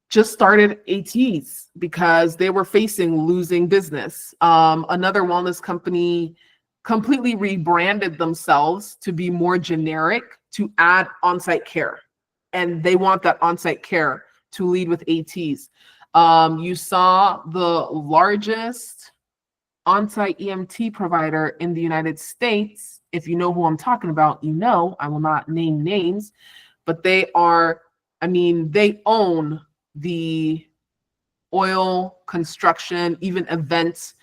just started ATs because they were facing losing business. Another wellness company completely rebranded themselves to be more generic, to add on-site care. And they want that on-site care to lead with ATs. You saw the largest on-site EMT provider in the United States. If you know who I'm talking about, you know, I will not name names, but they are, I mean, they own the oil, construction, even events.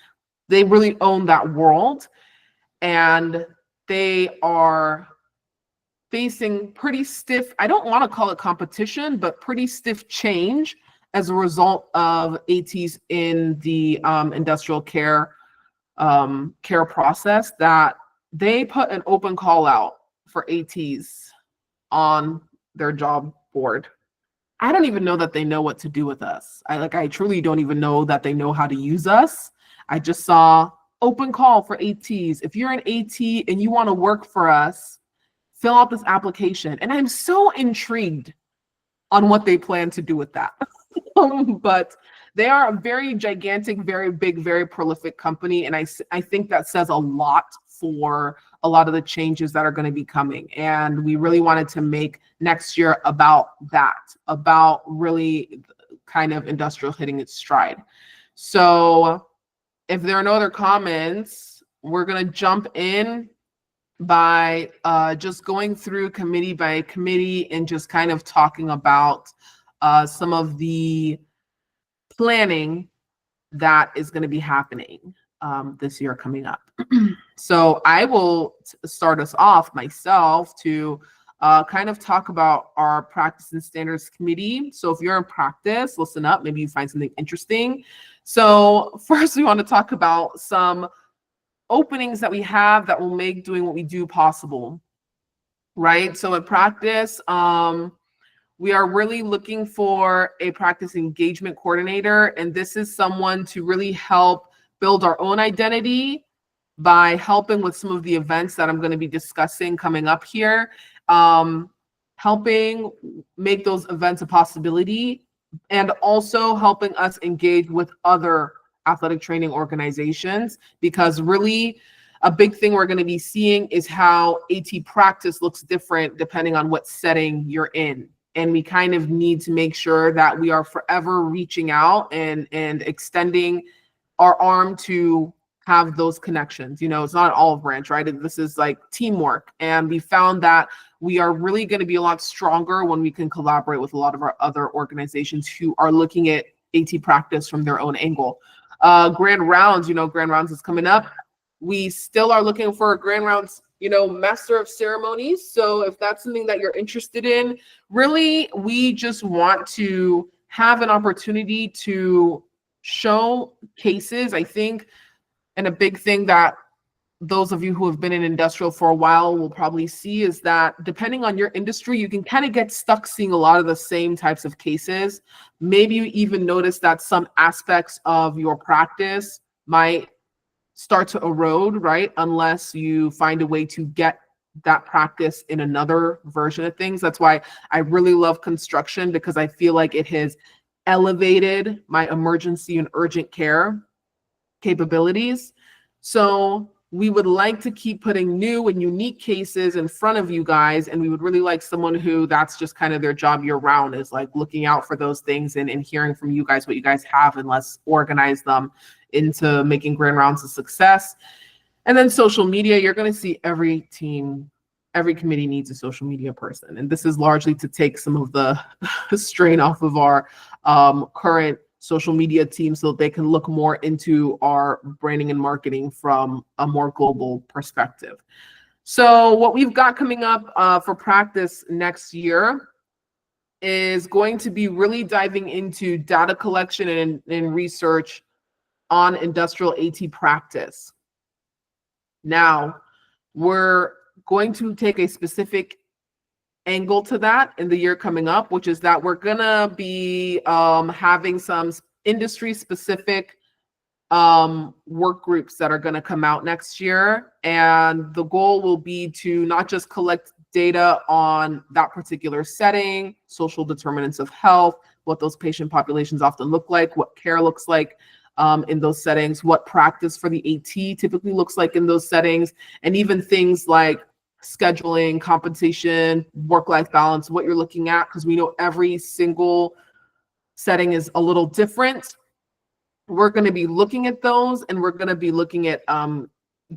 They really own that world. And they are facing pretty stiff, I don't want to call it competition, but pretty stiff change as a result of ATs in the industrial care process, that they put an open call out for ATs on their job board. I don't even know that they know what to do with us. I truly don't even know that they know how to use us. I just saw open call for ATs. If you're an AT and you want to work for us, fill out this application. And I'm so intrigued on what they plan to do with that. But they are a very gigantic, very big, very prolific company. And I think that says a lot for a lot of the changes that are going to be coming. And we really wanted to make next year about that, about really kind of industrial hitting its stride. So if there are no other comments, we're going to jump in by just going through committee by committee and just kind of talking about some of the planning that is going to be happening this year coming up. So I will start us off myself to kind of talk about our practice and standards committee. So if you're in practice, listen up, maybe you find something interesting. So first we want to talk about some openings that we have that will make doing what we do possible, right? So in practice, we are really looking for a practice engagement coordinator, and this is someone to really help build our own identity by helping with some of the events that I'm going to be discussing coming up here, helping make those events a possibility, and also helping us engage with other athletic training organizations, because really a big thing we're going to be seeing is how AT practice looks different depending on what setting you're in. And we kind of need to make sure that we are forever reaching out and extending our arm to have those connections. You know, it's not an olive branch, right? This is like teamwork. And we found that we are really going to be a lot stronger when we can collaborate with a lot of our other organizations who are looking at AT practice from their own angle. Grand Rounds, you know, Grand Rounds is coming up. We still are looking for a Grand Rounds, you know, master of ceremonies. So if that's something that you're interested in, really, we just want to have an opportunity to show cases. I think, and a big thing that those of you who have been in industrial for a while will probably see is that depending on your industry, you can kind of get stuck seeing a lot of the same types of cases. Maybe you even notice that some aspects of your practice might start to erode, right? Unless you find a way to get that practice in another version of things. That's why I really love construction, because I feel like it has elevated my emergency and urgent care capabilities. So we would like to keep putting new and unique cases in front of you guys. And we would really like someone who that's just kind of their job year round, is like looking out for those things and hearing from you guys what you guys have, and let's organize them into making Grand Rounds a success. And then social media, you're going to see every team, every committee needs a social media person. And this is largely to take some of the strain off of our current social media team so that they can look more into our branding and marketing from a more global perspective. So what we've got coming up for practice next year is going to be really diving into data collection and research on industrial AT practice. Now, we're going to take a specific angle to that in the year coming up, which is that we're gonna be having some industry specific work groups that are going to come out next year. And the goal will be to not just collect data on that particular setting, social determinants of health, what those patient populations often look like, what care looks like in those settings, what practice for the AT typically looks like in those settings, and even things like scheduling, compensation, work-life balance, what you're looking at, because we know every single setting is a little different. We're going to be looking at those, and we're going to be looking at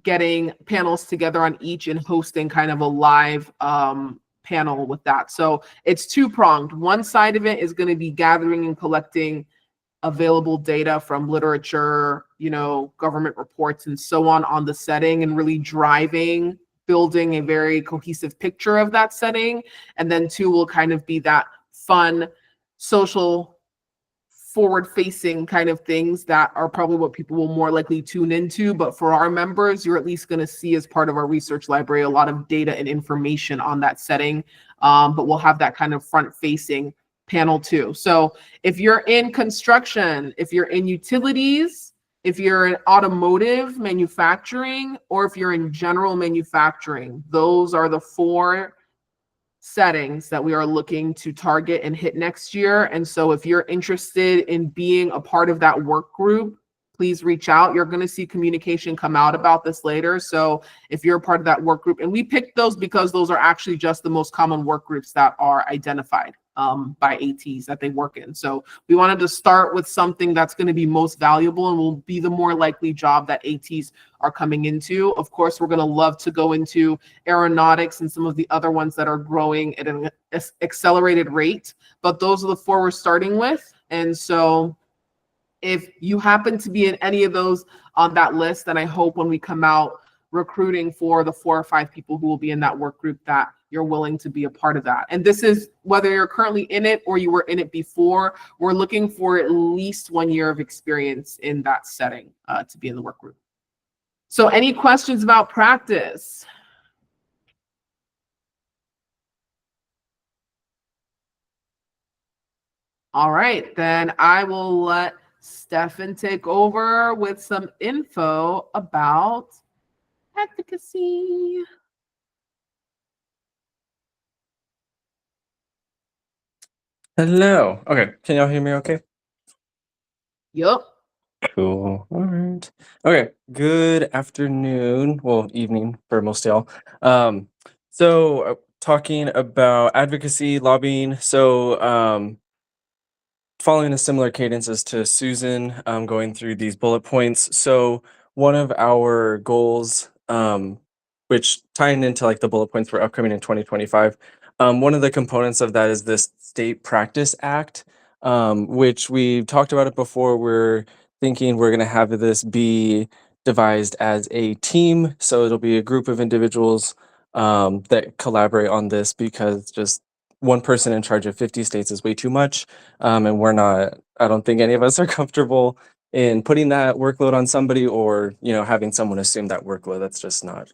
getting panels together on each and hosting kind of a live panel with that. So it's two-pronged. One side of it is going to be gathering and collecting available data from literature, government reports and so on the setting, and really building a very cohesive picture of that setting. And then two will kind of be that fun, social, forward-facing kind of things that are probably what people will more likely tune into. But for our members, you're at least going to see, as part of our research library, a lot of data and information on that setting. But we'll have that kind of front-facing panel too. So if you're in construction, if you're in utilities, if you're in automotive manufacturing, or if you're in general manufacturing, those are the 4 settings that we are looking to target and hit next year. And so if you're interested in being a part of that work group, please reach out. You're going to see communication come out about this later. So if you're a part of that work group, and we picked those because those are actually just the most common work groups that are identified by ATs that they work in. So we wanted to start with something that's going to be most valuable and will be the more likely job that ATs are coming into. Of course, we're going to love to go into aeronautics and some of the other ones that are growing at an accelerated rate, but those are the 4 we're starting with. And so if you happen to be in any of those on that list, then I hope when we come out recruiting for the 4 or 5 people who will be in that work group, that you're willing to be a part of that. And this is whether you're currently in it or you were in it before, we're looking for at least 1 year of experience in that setting to be in the work group. So any questions about practice? All right, then I will let Stefan take over with some info about advocacy. Hello. Okay. Can y'all hear me okay? Yup. Cool. All right. Okay. Good afternoon. Well, evening for most of y'all. So talking about advocacy, lobbying. So following a similar cadence as to Susan, going through these bullet points. So one of our goals, which tying into like the bullet points for upcoming in 2025, one of the components of that is this State Practice Act, which we talked about it before. We're thinking we're going to have this be devised as a team. So it'll be a group of individuals that collaborate on this, because just one person in charge of 50 states is way too much. And I don't think any of us are comfortable in putting that workload on somebody, or, having someone assume that workload. That's just not,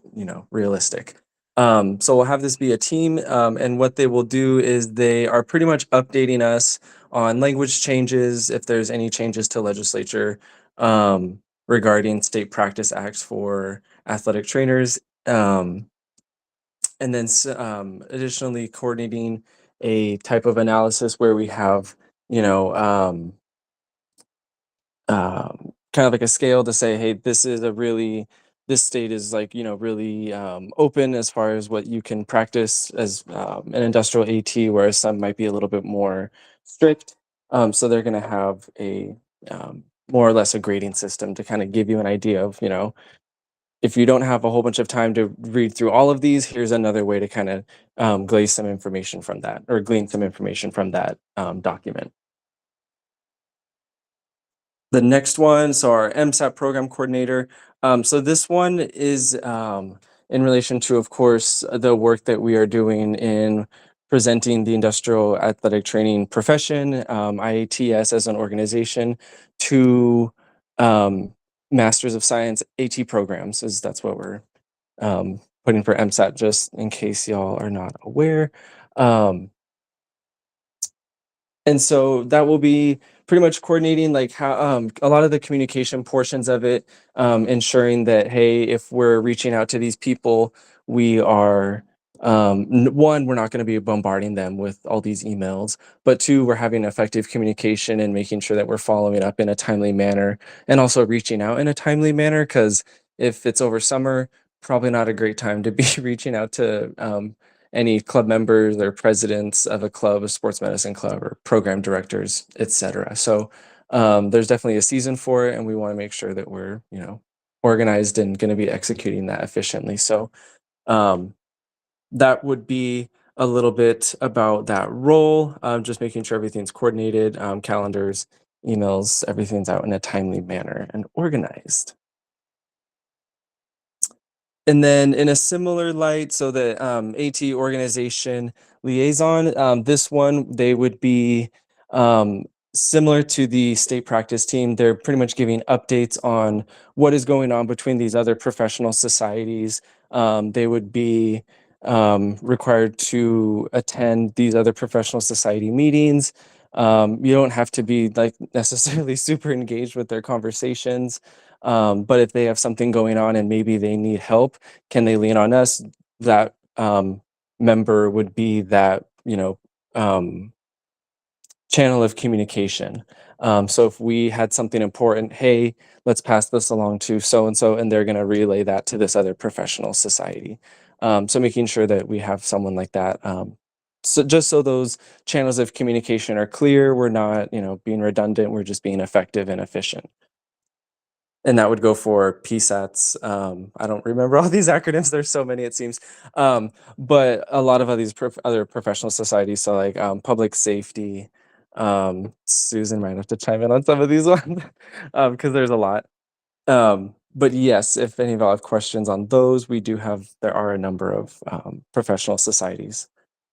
realistic. So we'll have this be a team, and what they will do is they are pretty much updating us on language changes, if there's any changes to legislature regarding state practice acts for athletic trainers. And then additionally coordinating a type of analysis where we have, kind of like a scale to say, hey, this state is like, really open as far as what you can practice as an industrial AT, whereas some might be a little bit more strict. So they're going to have a more or less a grading system to kind of give you an idea of, if you don't have a whole bunch of time to read through all of these, here's another way to kind of glean some information from that document. The next one, so our MSAT program coordinator. So this one is in relation to, of course, the work that we are doing in presenting the industrial athletic training profession, IATS as an organization, to Masters of Science AT programs, as that's what we're putting for MSAT, just in case y'all are not aware. And so that will be pretty much coordinating like how a lot of the communication portions of it, ensuring that, hey, if we're reaching out to these people, we are one, we're not going to be bombarding them with all these emails, but two, we're having effective communication and making sure that we're following up in a timely manner and also reaching out in a timely manner, because if it's over summer, probably not a great time to be reaching out to any club members or presidents of a club, a sports medicine club, or program directors, etc. So there's definitely a season for it, and we want to make sure that we're, organized and going to be executing that efficiently. So that would be a little bit about that role, just making sure everything's coordinated, calendars, emails, everything's out in a timely manner and organized. And then in a similar light, so the AT organization liaison, this one, they would be similar to the state practice team. They're pretty much giving updates on what is going on between these other professional societies. They would be required to attend these other professional society meetings. You don't have to be like necessarily super engaged with their conversations. But if they have something going on and maybe they need help, can they lean on us? That member would be that, channel of communication. So if we had something important, hey, let's pass this along to so-and-so, and they're going to relay that to this other professional society. So making sure that we have someone like that. So just so those channels of communication are clear, we're not, being redundant, we're just being effective and efficient. And that would go for PSATs. I don't remember all these acronyms. There's so many, it seems. But a lot of these other professional societies, so like public safety. Susan might have to chime in on some of these ones because there's a lot. But yes, if any of y'all have questions on those, there are a number of professional societies.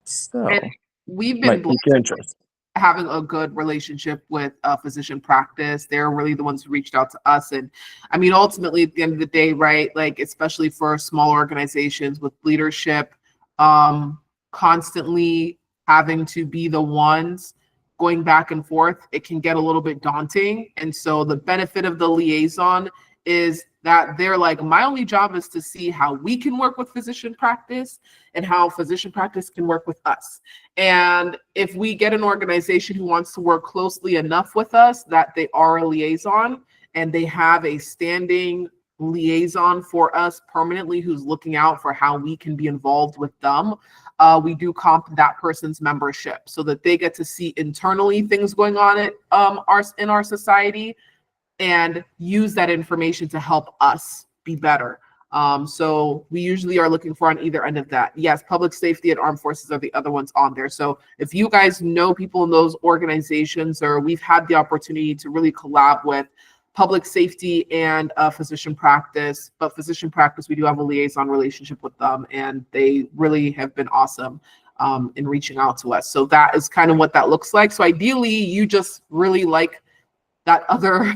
So And we've been might pique your interest. having a good relationship with physician practice. They're really the ones who reached out to us. And I mean, ultimately at the end of the day, right, like especially for small organizations with leadership, constantly having to be the ones going back and forth, it can get a little bit daunting. And so the benefit of the liaison is that they're like, my only job is to see how we can work with physician practice and how physician practice can work with us. And if we get an organization who wants to work closely enough with us that they are a liaison and they have a standing liaison for us permanently who's looking out for how we can be involved with them, we do comp that person's membership so that they get to see internally things going on at in our society and use that information to help us be better. So we usually are looking for on either end of that. Yes, public safety and armed forces are the other ones on there. So if you guys know people in those organizations, or we've had the opportunity to really collab with public safety and physician practice, but physician practice, we do have a liaison relationship with them, and they really have been awesome in reaching out to us. So that is kind of what that looks like. So ideally, you just really like that other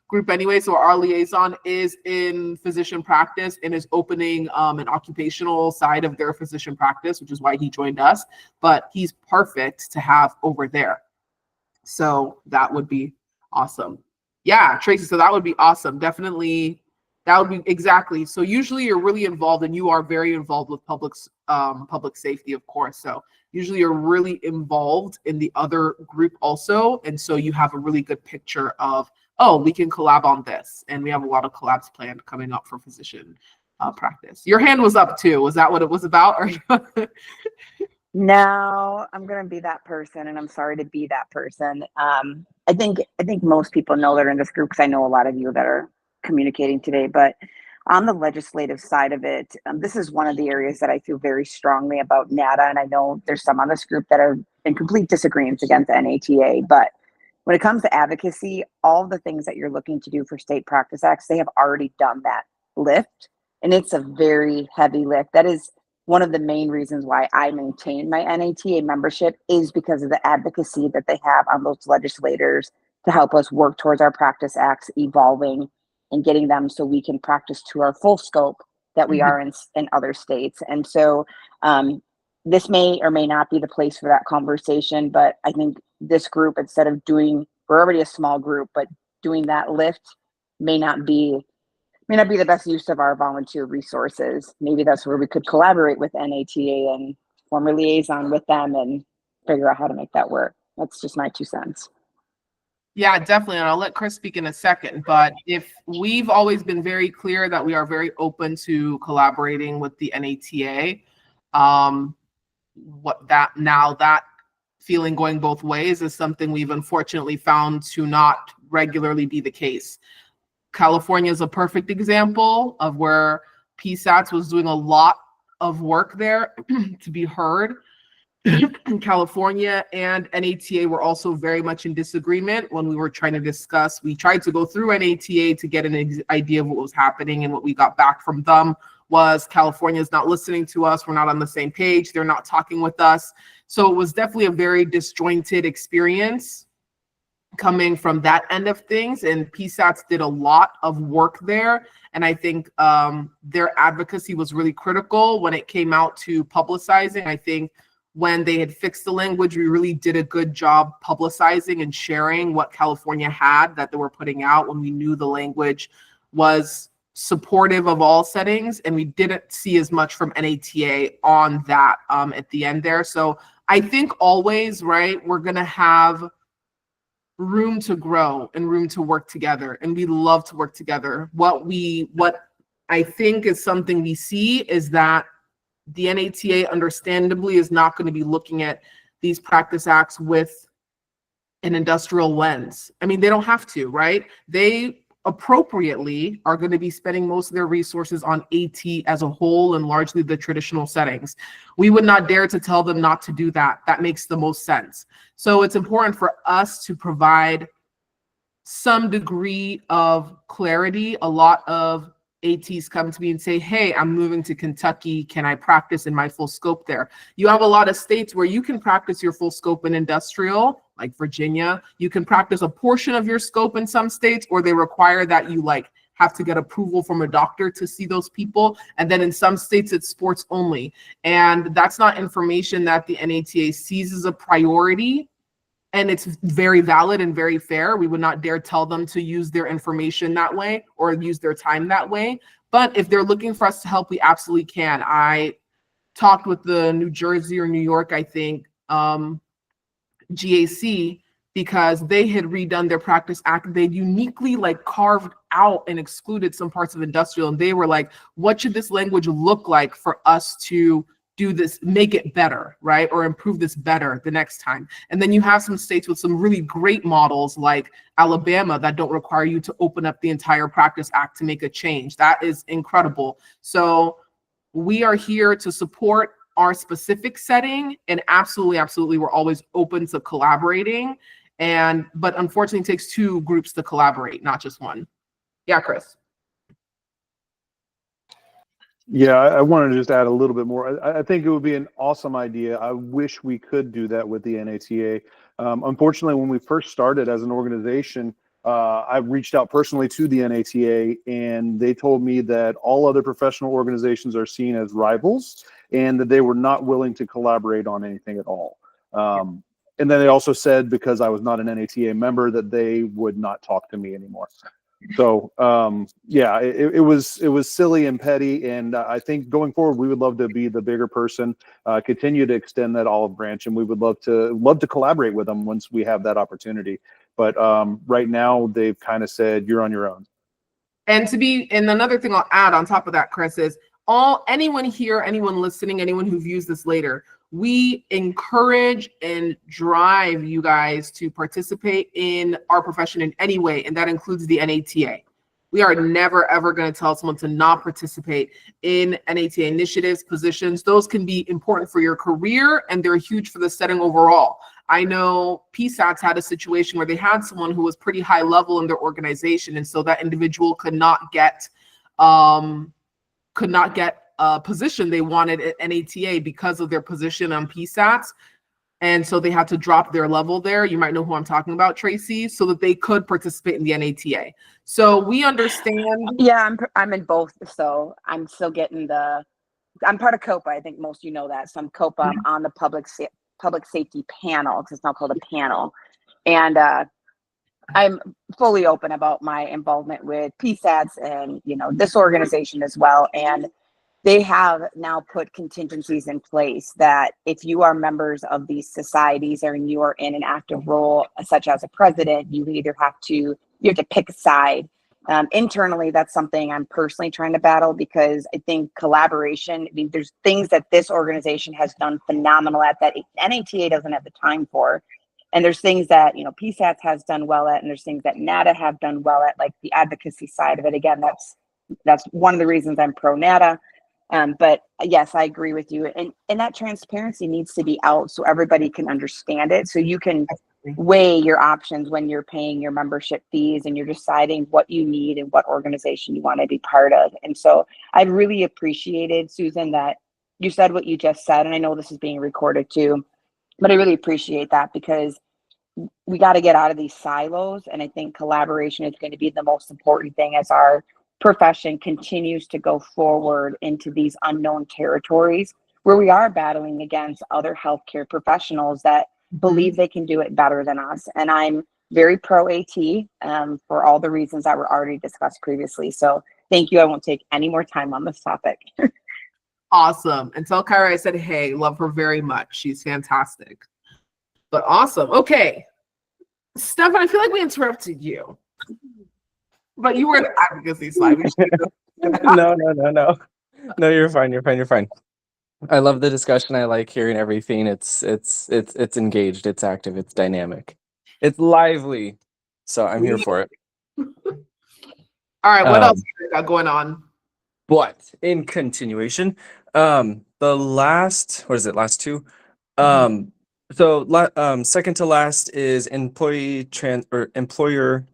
group anyway. So our liaison is in physician practice and is opening an occupational side of their physician practice, which is why he joined us. But he's perfect to have over there. So that would be awesome. Yeah, Tracy, so that would be awesome. Definitely, that would be exactly. So usually you're really involved, and you are very involved with public safety, of course. So usually you're really involved in the other group also. And so you have a really good picture of, oh, we can collab on this. And we have a lot of collabs planned coming up for physician practice. Your hand was up too. Was that what it was about? Or No, I'm gonna be that person, and I'm sorry to be that person. I think most people know that are in this group, because I know a lot of you that are communicating today. But on the legislative side of it, this is one of the areas that I feel very strongly about NATA, and I know there's some on this group that are in complete disagreements against NATA. But when it comes to advocacy, all the things that you're looking to do for state practice acts, they have already done that lift, and it's a very heavy lift. That is one of the main reasons why I maintain my NATA membership, is because of the advocacy that they have on those legislators to help us work towards our practice acts evolving and getting them so we can practice to our full scope that we are in other states. And so this may or may not be the place for that conversation, but I think this group, instead of doing we're already a small group, but doing that lift may not be the best use of our volunteer resources. Maybe that's where we could collaborate with NATA and form a liaison with them and figure out how to make that work. That's just my 2 cents. Yeah, definitely. And I'll let Chris speak in a second. But if we've always been very clear that we are very open to collaborating with the NATA, that feeling going both ways is something we've unfortunately found to not regularly be the case. California is a perfect example of where PSATS was doing a lot of work there to be heard. California and NATA were also very much in disagreement when we were trying to discuss. We tried to go through NATA to get an idea of what was happening, and what we got back from them was California is not listening to us. We're not on the same page. They're not talking with us. So it was definitely a very disjointed experience coming from that end of things, and PSATS did a lot of work there. And I think their advocacy was really critical when it came out to publicizing. I think when they had fixed the language, we really did a good job publicizing and sharing what California had that they were putting out when we knew the language was supportive of all settings. And we didn't see as much from NATA on that at the end there. So I think always, right, we're going to have room to grow and room to work together. And we love to work together. What I think is something we see is that the NATA understandably is not going to be looking at these practice acts with an industrial lens. I mean, they don't have to, right? They appropriately are going to be spending most of their resources on AT as a whole and largely the traditional settings. We would not dare to tell them not to do that. That makes the most sense. So it's important for us to provide some degree of clarity. A lot of ATs come to me and say, hey, I'm moving to Kentucky. Can I practice in my full scope there? You have a lot of states where you can practice your full scope in industrial, like Virginia. You can practice a portion of your scope in some states, or they require that you have to get approval from a doctor to see those people. And then in some states, it's sports only. And that's not information that the NATA sees as a priority. And it's very valid and very fair. We would not dare tell them to use their information that way or use their time that way. But if they're looking for us to help, we absolutely can. I talked with the New Jersey or New York, I think, GAC, because they had redone their practice act. They'd uniquely carved out and excluded some parts of industrial. And they were like, what should this language look like for us to do this, make it better, right? Or improve this better the next time. And then you have some states with some really great models like Alabama that don't require you to open up the entire practice act to make a change. That is incredible. So we are here to support our specific setting, and absolutely, we're always open to collaborating. But unfortunately, it takes two groups to collaborate, not just one. Yeah, Chris. Yeah, I wanted to just add a little bit more. I think it would be an awesome idea. I wish we could do that with the NATA. Unfortunately, when we first started as an organization, I reached out personally to the NATA, and they told me that all other professional organizations are seen as rivals and that they were not willing to collaborate on anything at all. And then they also said, because I was not an NATA member, that they would not talk to me anymore. So yeah, it was silly and petty, and I think going forward we would love to be the bigger person, continue to extend that olive branch, and we would love to collaborate with them once we have that opportunity. But right now they've kind of said you're on your own. And another thing I'll add on top of that, Chris, is anyone here, anyone listening, anyone who views this later, we encourage and drive you guys to participate in our profession in any way, and that includes the NATA. We are never, ever going to tell someone to not participate in NATA initiatives, positions. Those can be important for your career, and they're huge for the setting overall. I know PSATS had a situation where they had someone who was pretty high level in their organization, and so that individual could not get a position they wanted at NATA because of their position on PSATS. And so they had to drop their level there. You might know who I'm talking about, Tracy, so that they could participate in the NATA. So we understand. Yeah, I'm in both. So I'm still getting I'm part of COPA. I think most of you know that. So I'm COPA. I'm on the public safety panel. It's now called a panel. And I'm fully open about my involvement with PSATs and, this organization as well. And they have now put contingencies in place that if you are members of these societies or you are in an active role, such as a president, you have to pick a side. Internally, that's something I'm personally trying to battle, because I think collaboration, I mean, there's things that this organization has done phenomenal at that NATA doesn't have the time for. And there's things that, PSATs has done well at, and there's things that NATA have done well at, like the advocacy side of it. Again, that's one of the reasons I'm pro NATA. But yes, I agree with you. And that transparency needs to be out so everybody can understand it. So you can weigh your options when you're paying your membership fees and you're deciding what you need and what organization you want to be part of. And so I really appreciated, Susan, that you said what you just said. And I know this is being recorded too, but I really appreciate that, because we got to get out of these silos. And I think collaboration is going to be the most important thing as our profession continues to go forward into these unknown territories where we are battling against other healthcare professionals that believe they can do it better than us. And I'm very pro AT for all the reasons that were already discussed previously. So thank you. I won't take any more time on this topic. Awesome. And tell Kyra I said, hey, love her very much. She's fantastic. But awesome. Okay. Stefan, I feel like we interrupted you. But you were in the advocacy slide. No. No, you're fine. You're fine. I love the discussion. I like hearing everything. It's engaged, it's active, it's dynamic, it's lively. So I'm here for it. All right, what else you got going on? But in continuation, the last two? Second to last is employer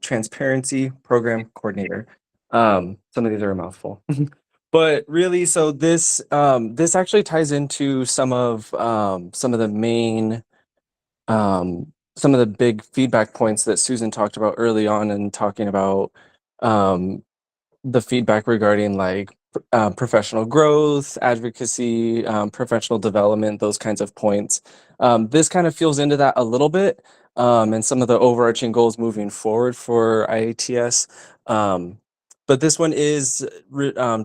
transparency program coordinator. Some of these are a mouthful. But really, so this actually ties into some of the main some of the big feedback points that Susan talked about early on, and talking about the feedback regarding like professional growth, advocacy, professional development, those kinds of points. This kind of feels into that a little bit, and some of the overarching goals moving forward for IATS. But this one is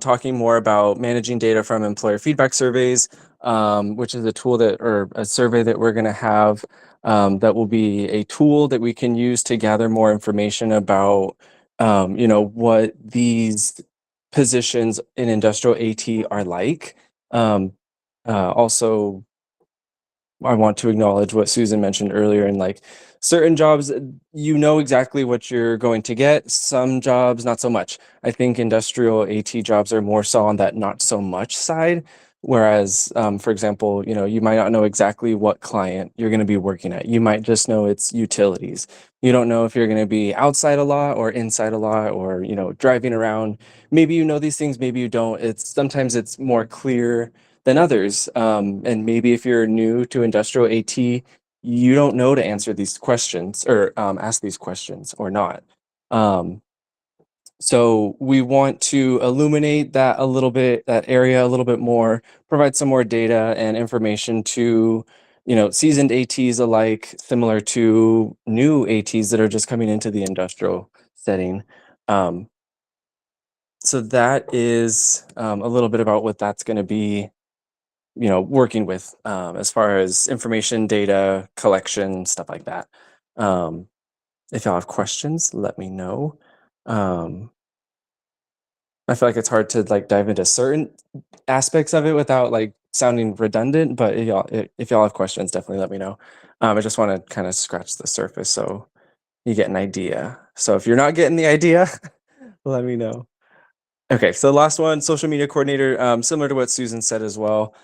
talking more about managing data from employer feedback surveys, which is a tool or a survey that we're going to have that will be a tool that we can use to gather more information about, what these positions in industrial AT are like. Also, I want to acknowledge what Susan mentioned earlier, and like certain jobs, exactly what you're going to get. Some jobs, not so much. I think industrial AT jobs are more so on that not so much side. Whereas, for example, you might not know exactly what client you're going to be working at. You might just know it's utilities. You don't know if you're going to be outside a lot or inside a lot, or, driving around. Maybe you know these things, maybe you don't. Sometimes it's more clear than others. And maybe if you're new to industrial AT, you don't know to answer these questions or ask these questions or not. So we want to illuminate that a little bit, that area a little bit more, provide some more data and information to, seasoned ATs alike, similar to new ATs that are just coming into the industrial setting. So that is a little bit about what that's going to be, working with as far as information, data collection, stuff like that. If y'all have questions, let me know. I feel like it's hard to like dive into certain aspects of it without like sounding redundant, but if y'all have questions, definitely let me know. I just want to kind of scratch the surface so you get an idea. So if you're not getting the idea, let me know. Okay, so the last one, social media coordinator, similar to what Susan said as well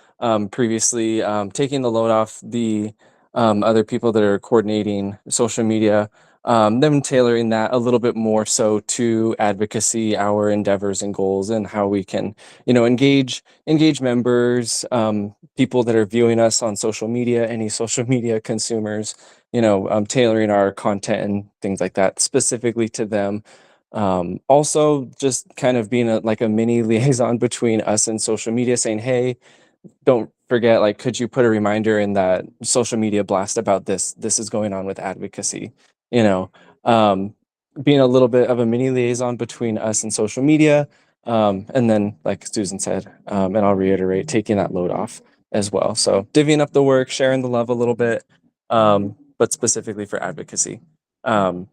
previously, taking the load off the other people that are coordinating social media, them tailoring that a little bit more so to advocacy, our endeavors and goals, and how we can, engage members, people that are viewing us on social media, any social media consumers, tailoring our content and things like that specifically to them. Also just kind of being like a mini liaison between us and social media, saying, hey, don't forget, like, could you put a reminder in that social media blast about this is going on with advocacy, being a little bit of a mini liaison between us and social media. And then, like Susan said, and I'll reiterate, taking that load off as well. So divvying up the work, sharing the love a little bit, but specifically for advocacy. And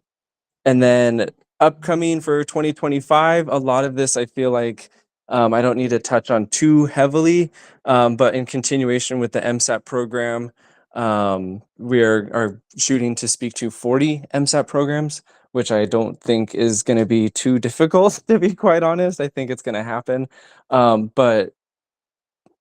then upcoming for 2025, a lot of this I feel like I don't need to touch on too heavily, but in continuation with the MSAT program, we are shooting to speak to 40 MSAT programs, which I don't think is going to be too difficult, to be quite honest. I think it's going to happen. But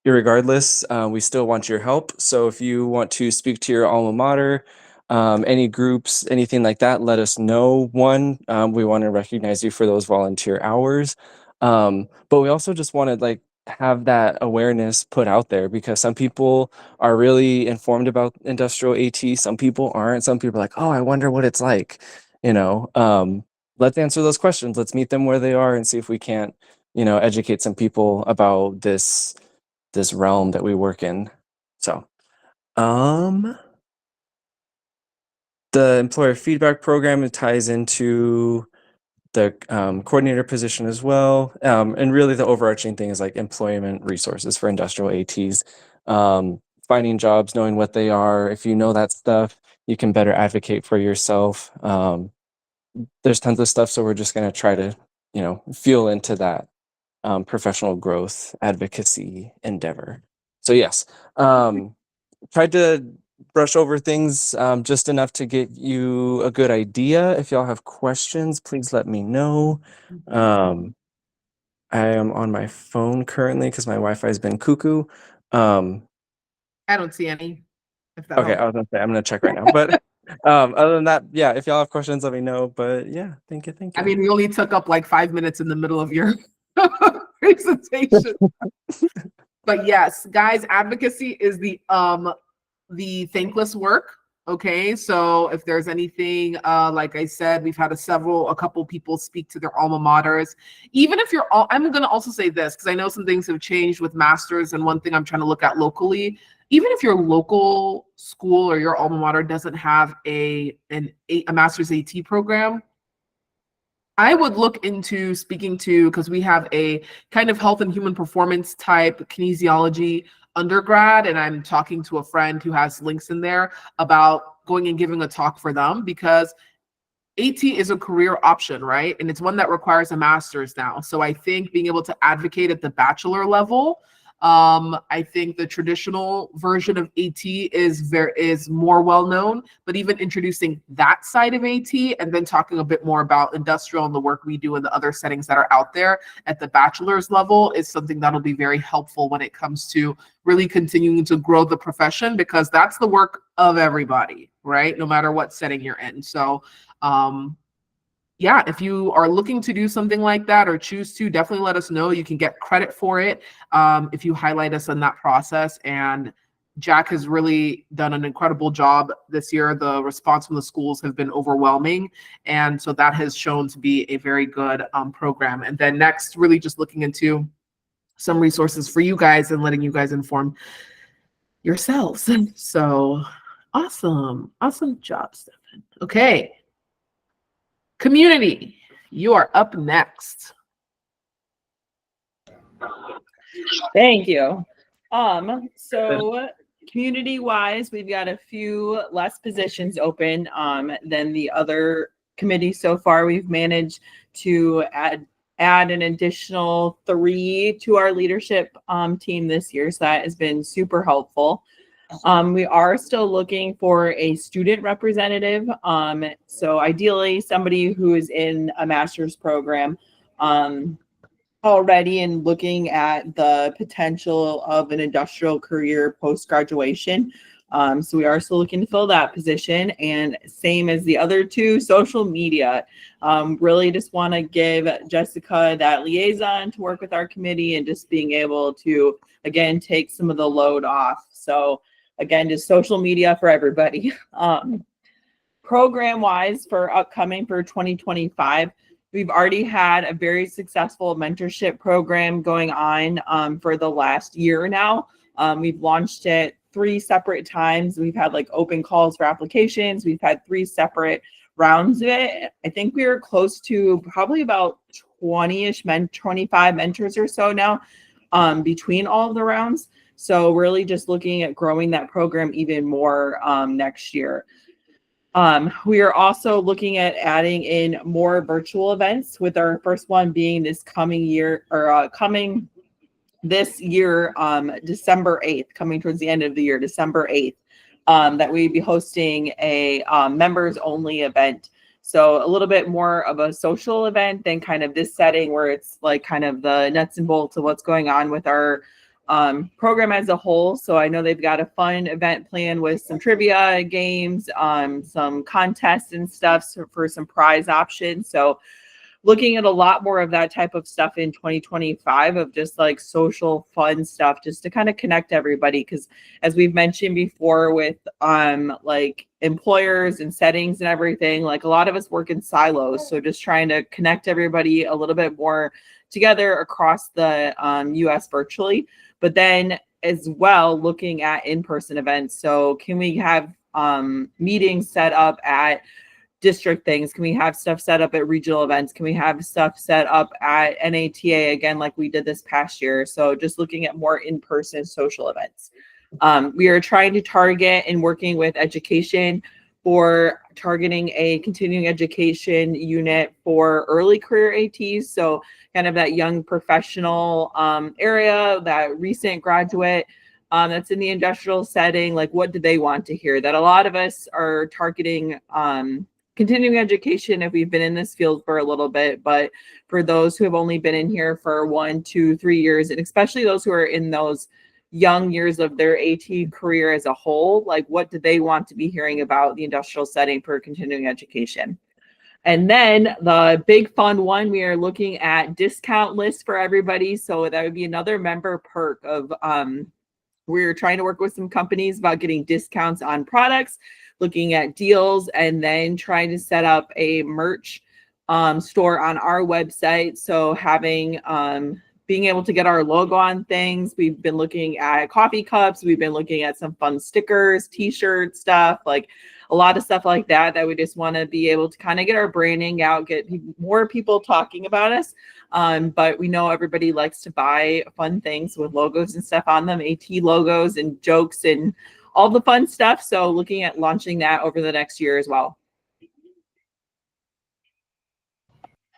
irregardless, we still want your help. So if you want to speak to your alma mater, any groups, anything like that, let us know. One, we want to recognize you for those volunteer hours. But we also just want to like have that awareness put out there, because some people are really informed about industrial AT. Some people aren't. Some people are like, oh, I wonder what it's like. You know, let's answer those questions. Let's meet them where they are and see if we can't, educate some people about this realm that we work in. So, the employer feedback program, it ties into the coordinator position as well. And really the overarching thing is like employment resources for industrial ATs, finding jobs, knowing what they are. If you know that stuff, you can better advocate for yourself. There's tons of stuff. So we're just going to try to, fuel into that professional growth advocacy endeavor. So yes, tried to brush over things just enough to get you a good idea. If y'all have questions, please let me know. I am on my phone currently because my Wi-Fi has been cuckoo. I don't see any. If that Okay, helps. I was gonna say I'm gonna check right now. But other than that, yeah, if y'all have questions, let me know. But yeah, thank you. I mean, we only took up like 5 minutes in the middle of your presentation. But yes, guys, advocacy is the thankless work. Okay, so if there's anything, like I said, we've had a couple people speak to their alma maters. Even if you're all, I'm going to also say this because I know some things have changed with masters, and one thing I'm trying to look at locally, even if your local school or your alma mater doesn't have a master's AT program, I would look into speaking to, because we have a kind of health and human performance type kinesiology undergrad, and I'm talking to a friend who has links in there about going and giving a talk for them, because AT is a career option, right? And it's one that requires a master's now. So I think being able to advocate at the bachelor level, I think the traditional version of AT is more well known, but even introducing that side of AT and then talking a bit more about industrial and the work we do in the other settings that are out there at the bachelor's level is something that'll be very helpful when it comes to really continuing to grow the profession, because that's the work of everybody, right? No matter what setting you're in. So, yeah, if you are looking to do something like that or choose to, definitely let us know. You can get credit for it if you highlight us in that process. And Jack has really done an incredible job this year. The response from the schools have been overwhelming. And so that has shown to be a very good program. And then next, really just looking into some resources for you guys and letting you guys inform yourselves. So awesome. Awesome job, Stefan. Okay. Community, you are up next. Thank you. So community wise, we've got a few less positions open than the other committees so far. We've managed to add an additional 3 to our leadership team this year. So that has been super helpful. We are still looking for a student representative. So ideally somebody who is in a master's program already and looking at the potential of an industrial career post-graduation. So we are still looking to fill that position, and same as the other 2, social media. Really just want to give Jessica that liaison to work with our committee and just being able to, again, take some of the load off. So again, just social media for everybody. Program wise for upcoming for 2025, we've already had a very successful mentorship program going on for the last year now. We've launched it 3 separate times. We've had like open calls for applications. We've had 3 separate rounds of it. I think we are close to probably about 20-ish 25 mentors or so now, between all of the rounds. So really just looking at growing that program even more next year. We are also looking at adding in more virtual events, with our first one being this coming year, or coming this year, December 8th, coming towards the end of the year, December 8th, that we'd be hosting a members only event. So a little bit more of a social event than kind of this setting where it's like kind of the nuts and bolts of what's going on with our program as a whole. So I know they've got a fun event planned with some trivia games, some contests and stuff for some prize options. So looking at a lot more of that type of stuff in 2025, of just like social fun stuff, just to kind of connect everybody. Because as we've mentioned before with like employers and settings and everything, like a lot of us work in silos. So just trying to connect everybody a little bit more together across the US virtually, but then as well looking at in-person events. So can we have meetings set up at district things? Can we have stuff set up at regional events? Can we have stuff set up at NATA again, like we did this past year? So just looking at more in-person social events. We are trying to target and working with education for targeting a continuing education unit for early career ATs. So kind of that young professional area, that recent graduate that's in the industrial setting, like what do they want to hear? That a lot of us are targeting continuing education if we've been in this field for a little bit, but for those who have only been in here for 1, 2, 3 years, and especially those who are in those young years of their AT career as a whole, like what do they want to be hearing about the industrial setting for continuing education? And then the big fun one, we are looking at discount lists for everybody. So that would be another member perk of we're trying to work with some companies about getting discounts on products, looking at deals, and then trying to set up a merch store on our website. So having being able to get our logo on things. We've been looking at coffee cups. We've been looking at some fun stickers, t-shirt stuff, like a lot of stuff like that, that we just want to be able to kind of get our branding out, get more people talking about us. But we know everybody likes to buy fun things with logos and stuff on them, AT logos and jokes and all the fun stuff. So looking at launching that over the next year as well.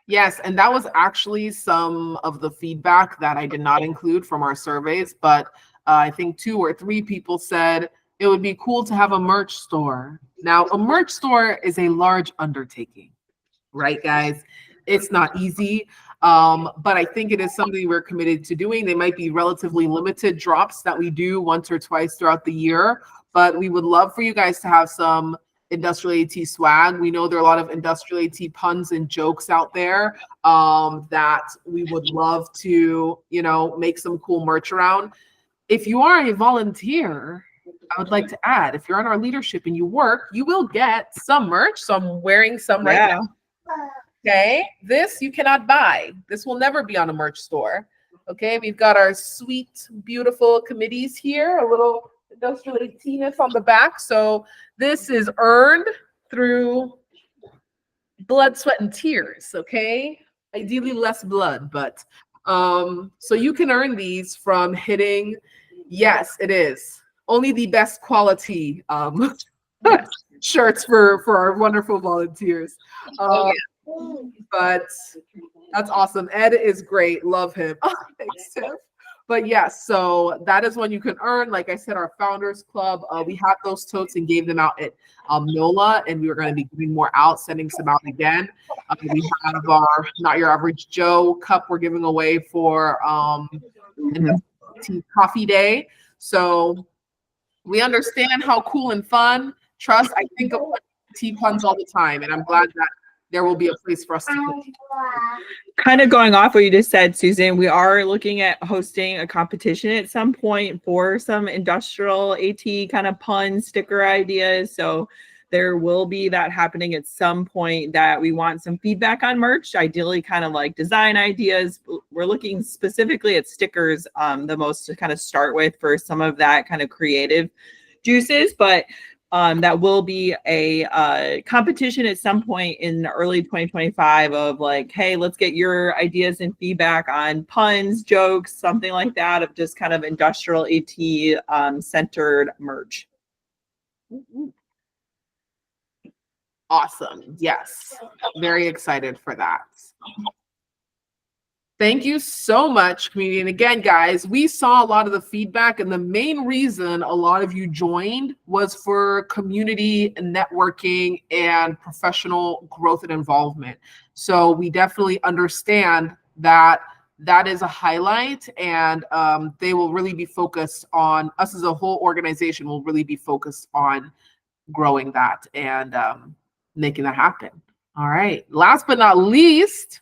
Yes, and that was actually some of the feedback that I did not include from our surveys, but I think 2 or 3 people said it would be cool to have a merch store. Now, a merch store is a large undertaking, right, guys? It's not easy, but I think it is something we're committed to doing. They might be relatively limited drops that we do once or twice throughout the year, but we would love for you guys to have some industrial AT swag. We know there are a lot of industrial AT puns and jokes out there that we would love to, make some cool merch around. If you are a volunteer, I would like to add, if you're on our leadership and you work, you will get some merch. So I'm wearing some right now. Okay, this you cannot buy. This will never be on a merch store. Okay, we've got our sweet, beautiful committees here, a little industrial AT-ness on the back. So this is earned through blood, sweat, and tears, okay? Ideally less blood, but so you can earn these from hitting, yes, it is, only the best quality shirts for our wonderful volunteers. But that's awesome. Ed is great. Love him. Oh, thanks, Tiff. But yes, so that is when you can earn. Like I said, our Founders Club, we had those totes and gave them out at NOLA, and we were going to be giving more out, sending some out again. We have our Not Your Average Joe cup we're giving away for Coffee Day. So we understand how cool and fun. Trust, I think of tea puns all the time, and I'm glad that there will be a place for us to put. Kind of going off what you just said, Susan, we are looking at hosting a competition at some point for some industrial AT kind of pun sticker ideas. So there will be that happening at some point, that we want some feedback on merch, ideally kind of like design ideas. We're looking specifically at stickers the most to kind of start with for some of that kind of creative juices. But That will be a competition at some point in early 2025 of like, hey, let's get your ideas and feedback on puns, jokes, something like that, of just kind of industrial AT centered merch. Awesome. Yes. Very excited for that. Thank you so much, community. And again, guys, we saw a lot of the feedback, and the main reason a lot of you joined was for community and networking and professional growth and involvement. So we definitely understand that that is a highlight, and they will really be focused on, us as a whole organization will really be focused on growing that and making that happen. All right. Last but not least,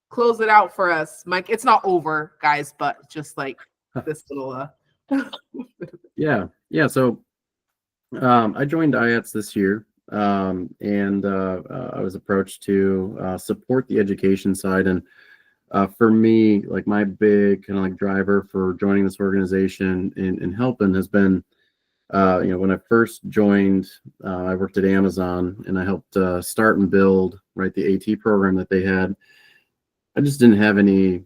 close it out for us, Mike. It's not over, guys, but just like this little Yeah. So I joined IATS this year, and I was approached to support the education side. And for me, like my big kind of like driver for joining this organization and helping has been, when I first joined, I worked at Amazon and I helped start and build the AT program that they had. I just didn't have any,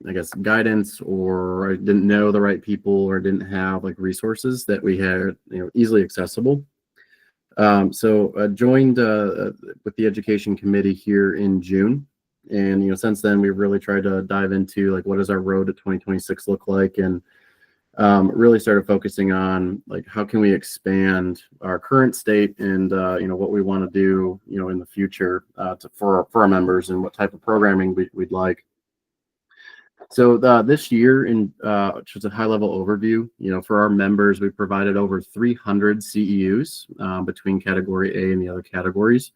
I guess, guidance, or I didn't know the right people, or didn't have like resources that we had, easily accessible. So I joined with the education committee here in June. And, since then we've really tried to dive into like, what does our road to 2026 look like? And really started focusing on like, how can we expand our current state and, what we want to do, in the future for our members, and what type of programming we'd like. So this year, in just a high level overview, for our members, we provided over 300 CEUs between category A and the other categories.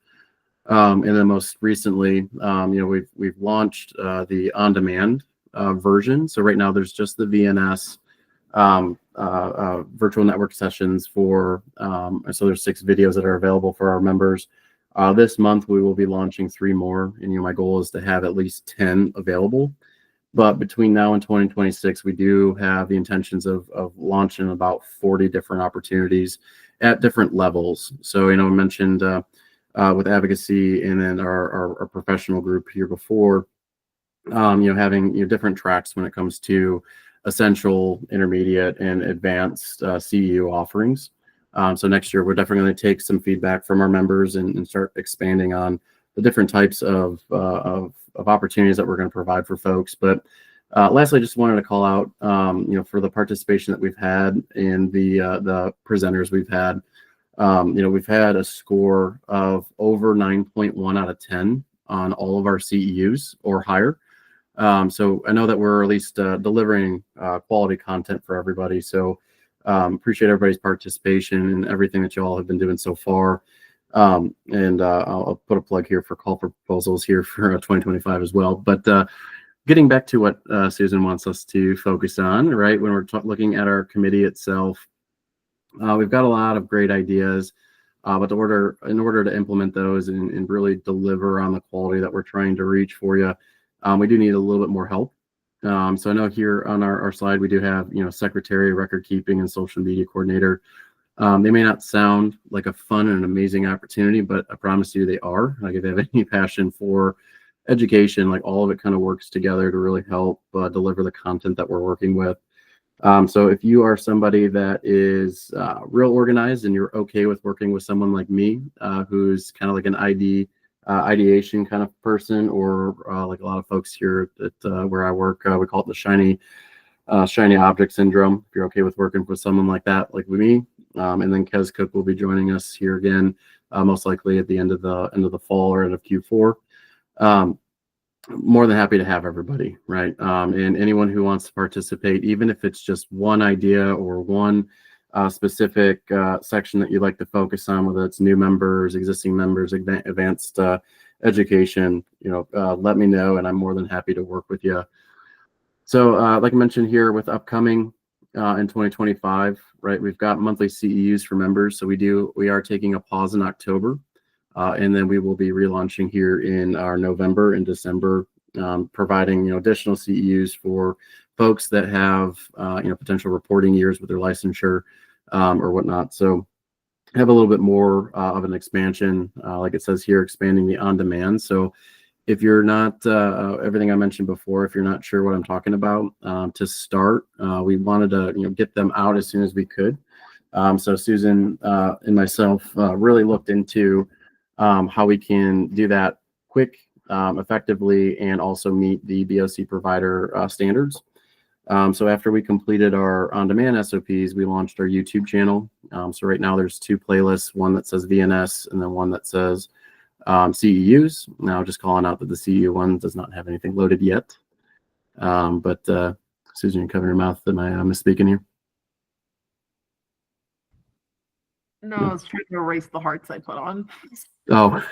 And then most recently, we've launched the on-demand version. So right now there's just the VNS virtual network sessions for, so there's 6 videos that are available for our members. This month we will be launching 3 more, and my goal is to have at least 10 available. But between now and 2026, we do have the intentions of launching about 40 different opportunities at different levels. So, I mentioned with advocacy, and then our professional group here before, having different tracks when it comes to essential, intermediate, and advanced CEU offerings. So next year, we're definitely going to take some feedback from our members and start expanding on the different types of opportunities that we're going to provide for folks. But lastly, I just wanted to call out, for the participation that we've had in the presenters we've had. We've had a score of over 9.1 out of 10 on all of our CEUs or higher. So I know that we're at least delivering quality content for everybody. So appreciate everybody's participation and everything that you all have been doing so far. And I'll put a plug here for call for proposals here for 2025 as well. But getting back to what Susan wants us to focus on, right? When we're looking at our committee itself, we've got a lot of great ideas, but in order to implement those and really deliver on the quality that we're trying to reach for you, we do need a little bit more help. So I know here on our slide, we do have, secretary, record keeping, and social media coordinator. They may not sound like a fun and amazing opportunity, but I promise you they are. Like, if they have any passion for education, like, all of it kind of works together to really help deliver the content that we're working with. So if you are somebody that is real organized and you're okay with working with someone like me, who's kind of like an ideation kind of person, or like a lot of folks here at where I work, we call it the shiny object syndrome. If you're okay with working with someone like that, like with me, and then Kez Cook will be joining us here again, most likely at the end of the fall or end of Q4. More than happy to have everybody, right? And anyone who wants to participate, even if it's just one idea or one specific section that you'd like to focus on, whether it's new members, existing members, advanced education, let me know, and I'm more than happy to work with you. So like I mentioned here, with upcoming in 2025, right, we've got monthly CEUs for members. So we are taking a pause in October, and then we will be relaunching here in our November and December, providing additional CEUs for folks that have potential reporting years with their licensure or whatnot. So have a little bit more of an expansion, like it says here, expanding the on-demand. So if you're not everything I mentioned before, if you're not sure what I'm talking about, to start, we wanted to get them out as soon as we could. So Susan and myself really looked into how we can do that quick, effectively, and also meet the BOC provider standards. So after we completed our on-demand SOPs, we launched our YouTube channel. So right now there's 2 playlists, one that says VNS and then one that says CEUs. Now just calling out that the CEU one does not have anything loaded yet. But Susan, you cover your mouth. Am I misspeaking here? No, I was trying to erase the hearts I put on. Oh,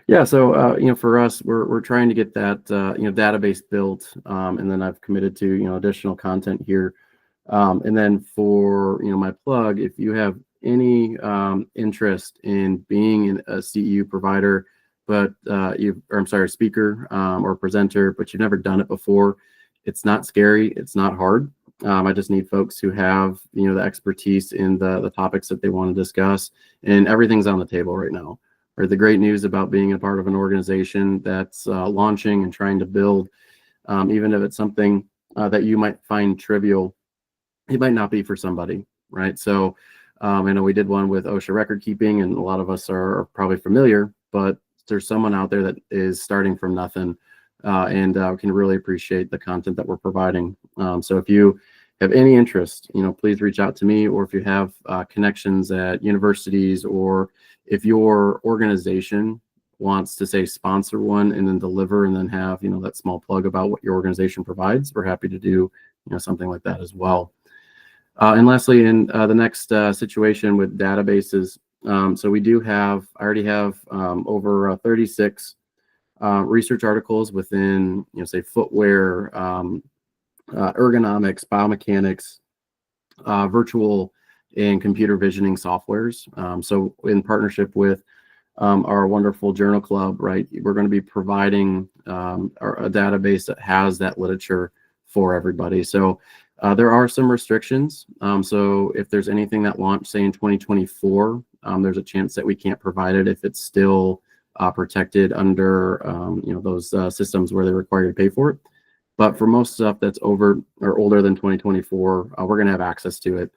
yeah. So for us, we're trying to get that database built, and then I've committed to additional content here, and then for my plug, if you have any interest in being a CEU provider, but speaker or presenter, but you've never done it before, it's not scary. It's not hard. I just need folks who have the expertise in the topics that they want to discuss, and everything's on the table right now. Or the great news about being a part of an organization that's launching and trying to build, even if it's something that you might find trivial, it might not be for somebody, right? So I know we did one with OSHA record keeping, and a lot of us are probably familiar, but there's someone out there that is starting from nothing and can really appreciate the content that we're providing. So if you have any interest, please reach out to me, or if you have connections at universities, or if your organization wants to say sponsor one and then deliver and then have that small plug about what your organization provides, we're happy to do something like that as well. And lastly, in the next situation with databases, so I already have over 36 research articles within say footwear, ergonomics, biomechanics, virtual and computer visioning softwares. So in partnership with our wonderful journal club, right, we're going to be providing a database that has that literature for everybody. So there are some restrictions. So if there's anything that launched, say in 2024, there's a chance that we can't provide it if it's still protected under those systems where they require you to pay for it. But for most stuff that's over or older than 2024, we're going to have access to it.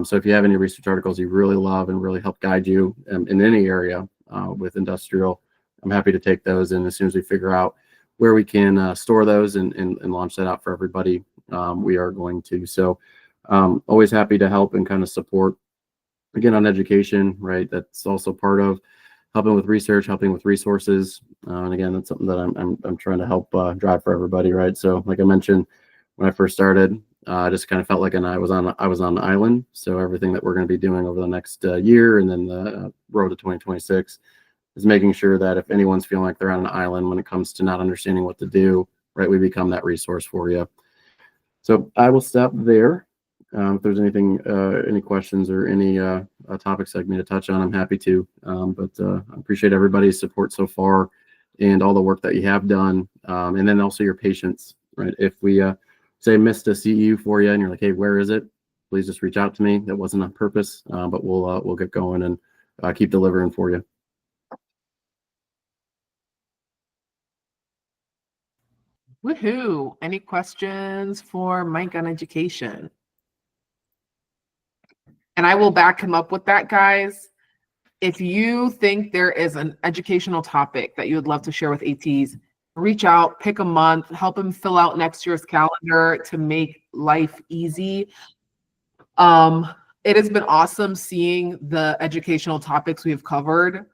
So if you have any research articles you really love and really help guide you in any area with industrial, I'm happy to take those. And as soon as we figure out where we can store those and launch that out for everybody, we are going to. So always happy to help and kind of support, again, on education, right? That's also part of helping with research, helping with resources. And again, that's something that I'm trying to help drive for everybody, right? So like I mentioned, when I first started, I just kind of felt like I was on the island. So everything that we're going to be doing over the next year and then the road to 2026 is making sure that if anyone's feeling like they're on an island when it comes to not understanding what to do, right, we become that resource for you. So I will stop there. If there's any questions or any topics like me to touch on, I'm happy to. But I appreciate everybody's support so far and all the work that you have done. And then also your patience, right? If we say missed a CEU for you and you're like, hey, where is it? Please just reach out to me. That wasn't on purpose, but we'll get going and keep delivering for you. Woohoo! Any questions for Mike on education? And I will back him up with that, guys. If you think there is an educational topic that you would love to share with ATs, reach out, pick a month, help him fill out next year's calendar to make life easy. It has been awesome seeing the educational topics we've covered.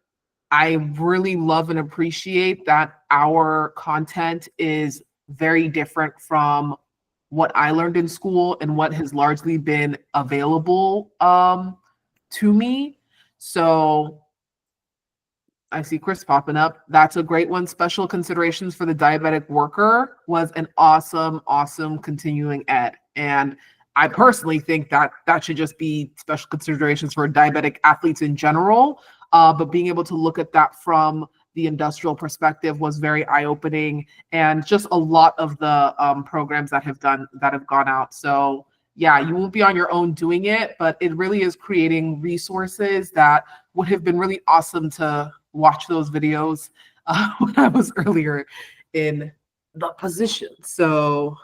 I really love and appreciate that our content is very different from what I learned in school and what has largely been available to me. So I see Chris popping up. That's a great one. Special considerations for the diabetic worker was an awesome continuing ed. And I personally think that should just be special considerations for diabetic athletes in general. But being able to look at that from the industrial perspective was very eye-opening, and just a lot of the programs that have gone out. So yeah, you won't be on your own doing it, but it really is creating resources that would have been really awesome to watch those videos when I was earlier in the position. So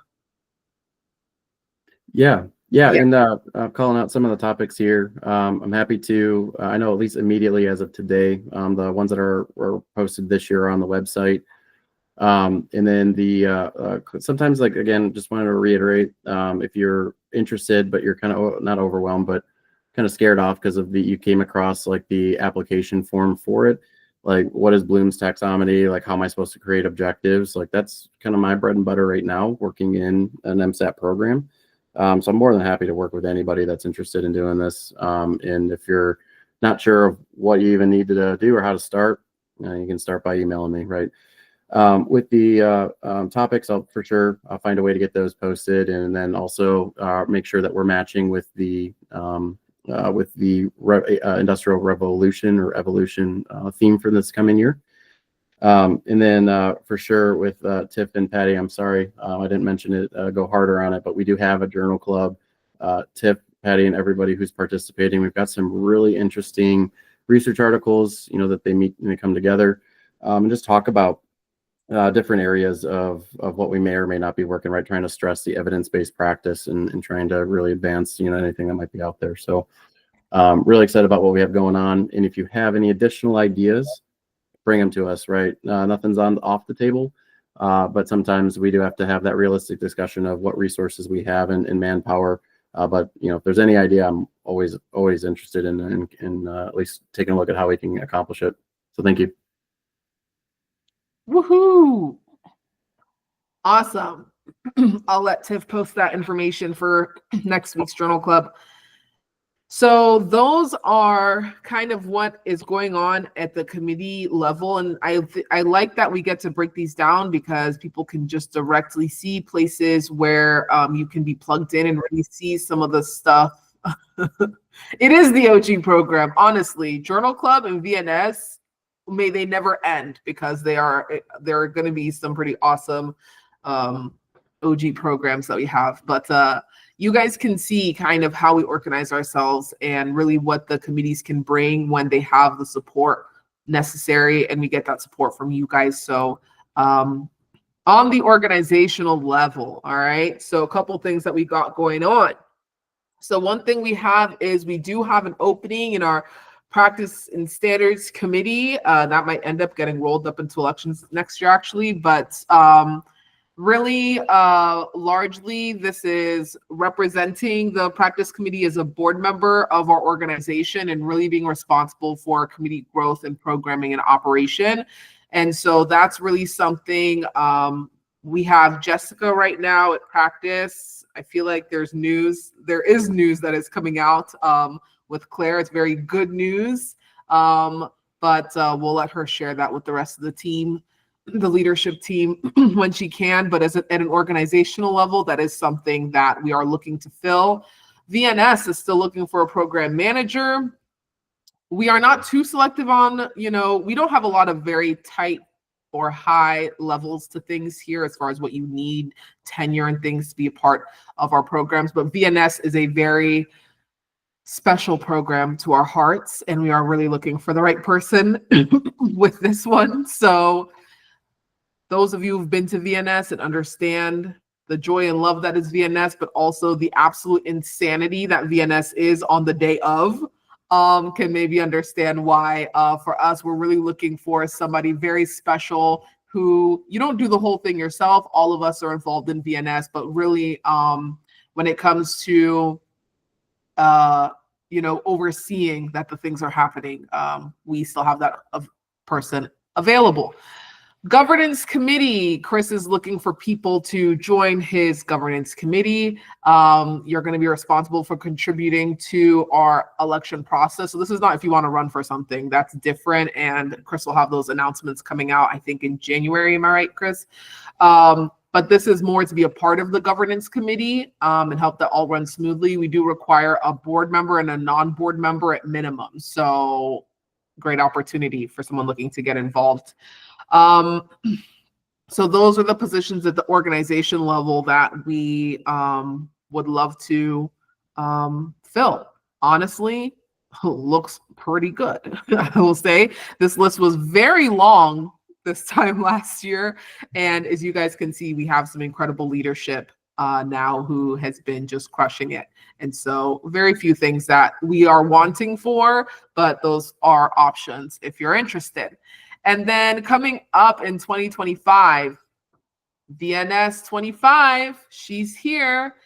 Yeah, and calling out some of the topics here. I'm happy to. I know at least immediately as of today, the ones that were posted this year are on the website. And then the sometimes, like, again, just wanted to reiterate, if you're interested but you're kind of not overwhelmed but kind of scared off because you came across like the application form for it, like what is Bloom's taxonomy, like how am I supposed to create objectives, like that's kind of my bread and butter right now, working in an MSAT program. So I'm more than happy to work with anybody that's interested in doing this. And if you're not sure of what you even need to do or how to start, you can start by emailing me, right? With the topics, I'll find a way to get those posted, and then also make sure that we're matching with the industrial revolution or evolution theme for this coming year. And then for sure with Tiff and Patty, I'm sorry I didn't mention it, go harder on it, but we do have a journal club. Tiff, Patty, and everybody who's participating, we've got some really interesting research articles, that they meet and they come together and just talk about different areas of what we may or may not be working, right? Trying to stress the evidence-based practice and trying to really advance, anything that might be out there. So really excited about what we have going on. And if you have any additional ideas, bring them to us, right? Nothing's off the table, but sometimes we do have to have that realistic discussion of what resources we have and manpower. But if there's any idea, I'm always interested in at least taking a look at how we can accomplish it. So thank you. woohoo! Awesome. I'll let Tiff post that information for next week's journal club. So those are kind of what is going on at the committee level. And I like that we get to break these down because people can just directly see places where you can be plugged in and really see some of the stuff. It is the OG program, honestly. Journal Club and VNS, may they never end, because there are going to be some pretty awesome OG programs that we have. But you guys can see kind of how we organize ourselves and really what the committees can bring when they have the support necessary, and we get that support from you guys. So on the organizational level, all right, so a couple things that we got going on. So one thing we have is we do have an opening in our practice and standards committee that might end up getting rolled up into elections next year, actually. But really, largely, this is representing the practice committee as a board member of our organization and really being responsible for committee growth and programming and operation. And so that's really something. We have Jessica right now at practice. I feel like there is news that is coming out with Claire. It's very good news, but we'll let her share that with the rest of the team, the leadership team, when she can. But at an organizational level, that is something that we are looking to fill. VNS is still looking for a program manager. We are not too selective on, we don't have a lot of very tight or high levels to things here as far as what you need, tenure and things to be a part of our programs. But VNS is a very special program to our hearts, and we are really looking for the right person with this one. So those of you who've been to VNS and understand the joy and love that is VNS, but also the absolute insanity that VNS is on the day of, can maybe understand why for us, we're really looking for somebody very special who, you don't do the whole thing yourself. All of us are involved in VNS, but really when it comes to overseeing that the things are happening, we still have that person available. Governance committee, Chris is looking for people to join his governance committee. You're going to be responsible for contributing to our election process. So this is not if you want to run for something, that's different. And Chris will have those announcements coming out, I think, in January. Am I right, Chris? But this is more to be a part of the governance committee and help that all run smoothly. We do require a board member and a non-board member at minimum. So great opportunity for someone looking to get involved. So those are the positions at the organization level that we would love to fill. Honestly, looks pretty good. I will say this list was very long this time last year. And as you guys can see, we have some incredible leadership now who has been just crushing it. And so very few things that we are wanting for, but those are options if you're interested. And then coming up in 2025, VNS 25, she's here.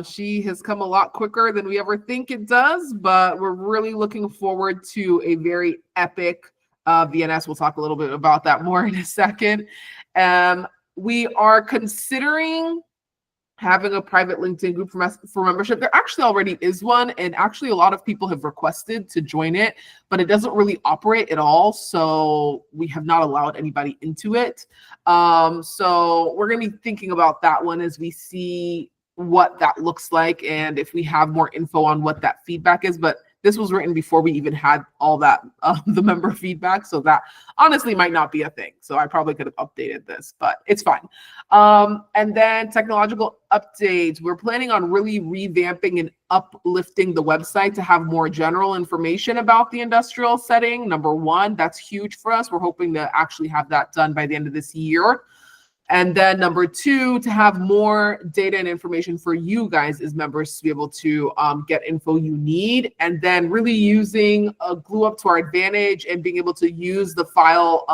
She has come a lot quicker than we ever think it does, but we're really looking forward to a very epic VNS. We'll talk a little bit about that more in a second. We are considering having a private LinkedIn group for membership. There actually already is one, and actually a lot of people have requested to join it, but it doesn't really operate at all, so we have not allowed anybody into it. So we're going to be thinking about that one as we see what that looks like and if we have more info on what that feedback is. But this was written before we even had all that, the member feedback. So that honestly might not be a thing. So I probably could have updated this, but it's fine. And then technological updates. We're planning on really revamping and uplifting the website to have more general information about the industrial setting. Number one, that's huge for us. We're hoping to actually have that done by the end of this year. And then number two, to have more data and information for you guys as members to be able to get info you need, and then really using Glue Up to our advantage and being able to use the file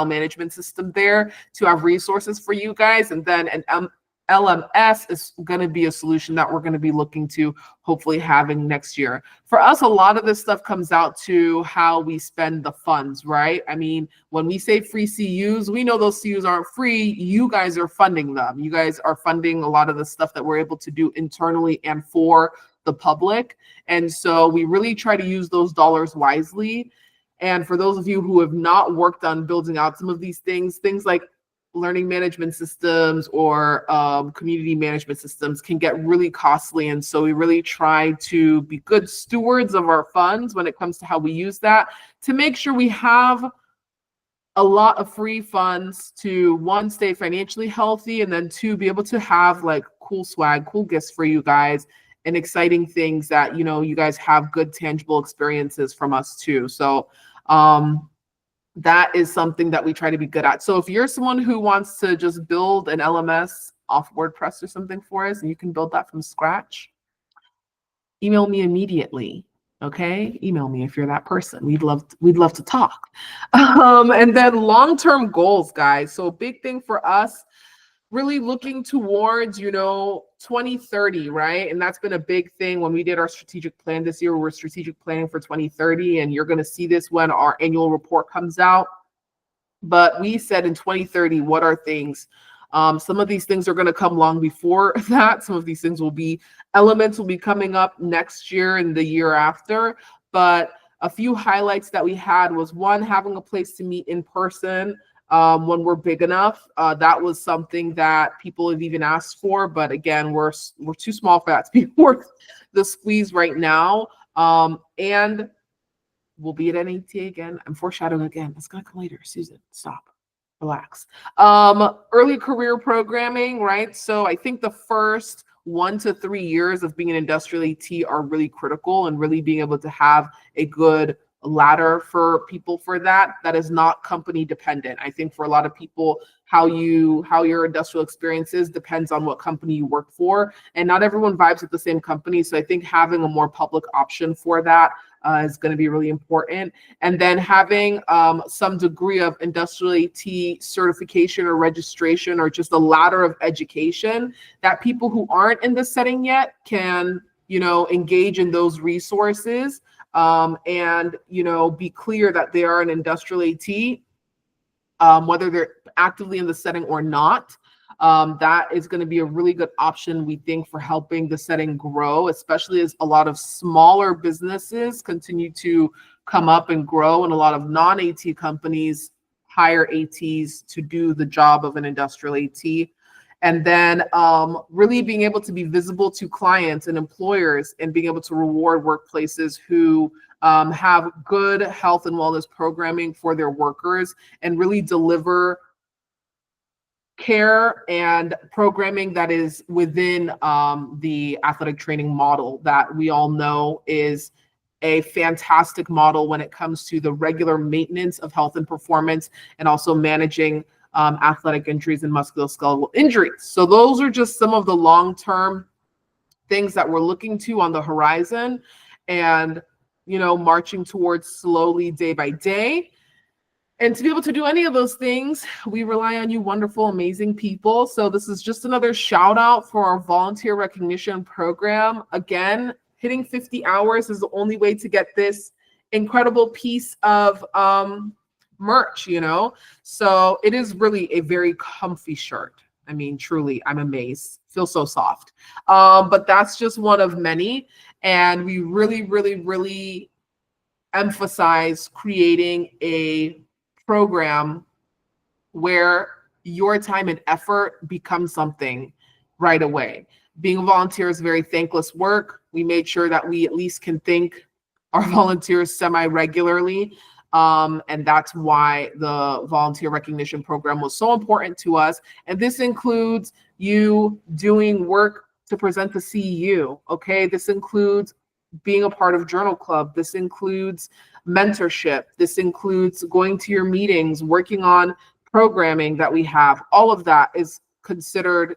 management system there to have resources for you guys. And then an LMS is going to be a solution that we're going to be looking to hopefully having next year. For us, a lot of this stuff comes out to how we spend the funds, right? I mean, when we say free CUs, we know those CUs aren't free. You guys are funding them. You guys are funding a lot of the stuff that we're able to do internally and for the public. And so we really try to use those dollars wisely. And for those of you who have not worked on building out some of these things like learning management systems or community management systems can get really costly. And so we really try to be good stewards of our funds when it comes to how we use that, to make sure we have a lot of free funds to, one, stay financially healthy, and then two, be able to have like cool swag, cool gifts for you guys, and exciting things that, you know, you guys have good tangible experiences from us too. So that is something that we try to be good at. So if you're someone who wants to just build an LMS off WordPress or something for us, and you can build that from scratch, email me immediately. Okay, email me if you're that person. We'd love to talk. And then long-term goals, guys. So a big thing for us, really looking towards, 2030, right? And that's been a big thing when we did our strategic plan this year. We're strategic planning for 2030, and you're going to see this when our annual report comes out. But we said in 2030, what are things? Some of these things are going to come long before that. Some of these things elements will be coming up next year and the year after. But a few highlights that we had was, one, having a place to meet in person. When we're big enough. That was something that people have even asked for, but again, we're too small for that to be worth the squeeze right now. And we'll be at NATA again. I'm foreshadowing again. It's gonna come later. Susan, stop, relax. Early career programming, right? So I think the first 1 to 3 years of being an industrial AT are really critical, and really being able to have a good ladder for people for that is not company dependent. I think for a lot of people, how your industrial experience is depends on what company you work for, and not everyone vibes with the same company. So I think having a more public option for that is going to be really important. And then having some degree of industrial AT certification or registration, or just a ladder of education that people who aren't in the setting yet can, engage in those resources. And be clear that they are an industrial AT, whether they're actively in the setting or not. That is going to be a really good option, we think, for helping the setting grow, especially as a lot of smaller businesses continue to come up and grow, and a lot of non-AT companies hire ATs to do the job of an industrial AT. And then really being able to be visible to clients and employers, and being able to reward workplaces who have good health and wellness programming for their workers and really deliver care and programming that is within the athletic training model that we all know is a fantastic model when it comes to the regular maintenance of health and performance and also managing athletic injuries and musculoskeletal injuries. So those are just some of the long-term things that we're looking to on the horizon and, you know, marching towards slowly day by day. And to be able to do any of those things, we rely on you wonderful, amazing people. So this is just another shout out for our volunteer recognition program. Again, hitting 50 hours is the only way to get this incredible piece of merch, you know? So it is really a very comfy shirt. I mean, truly, I'm amazed. Feels so soft. But that's just one of many. And we really, really, really emphasize creating a program where your time and effort becomes something right away. Being a volunteer is very thankless work. We made sure that we at least can thank our volunteers semi-regularly. And that's why the volunteer recognition program was so important to us. And this includes you doing work to present the CEU, okay? This includes being a part of Journal Club. This includes mentorship. This includes going to your meetings, working on programming that we have. All of that is considered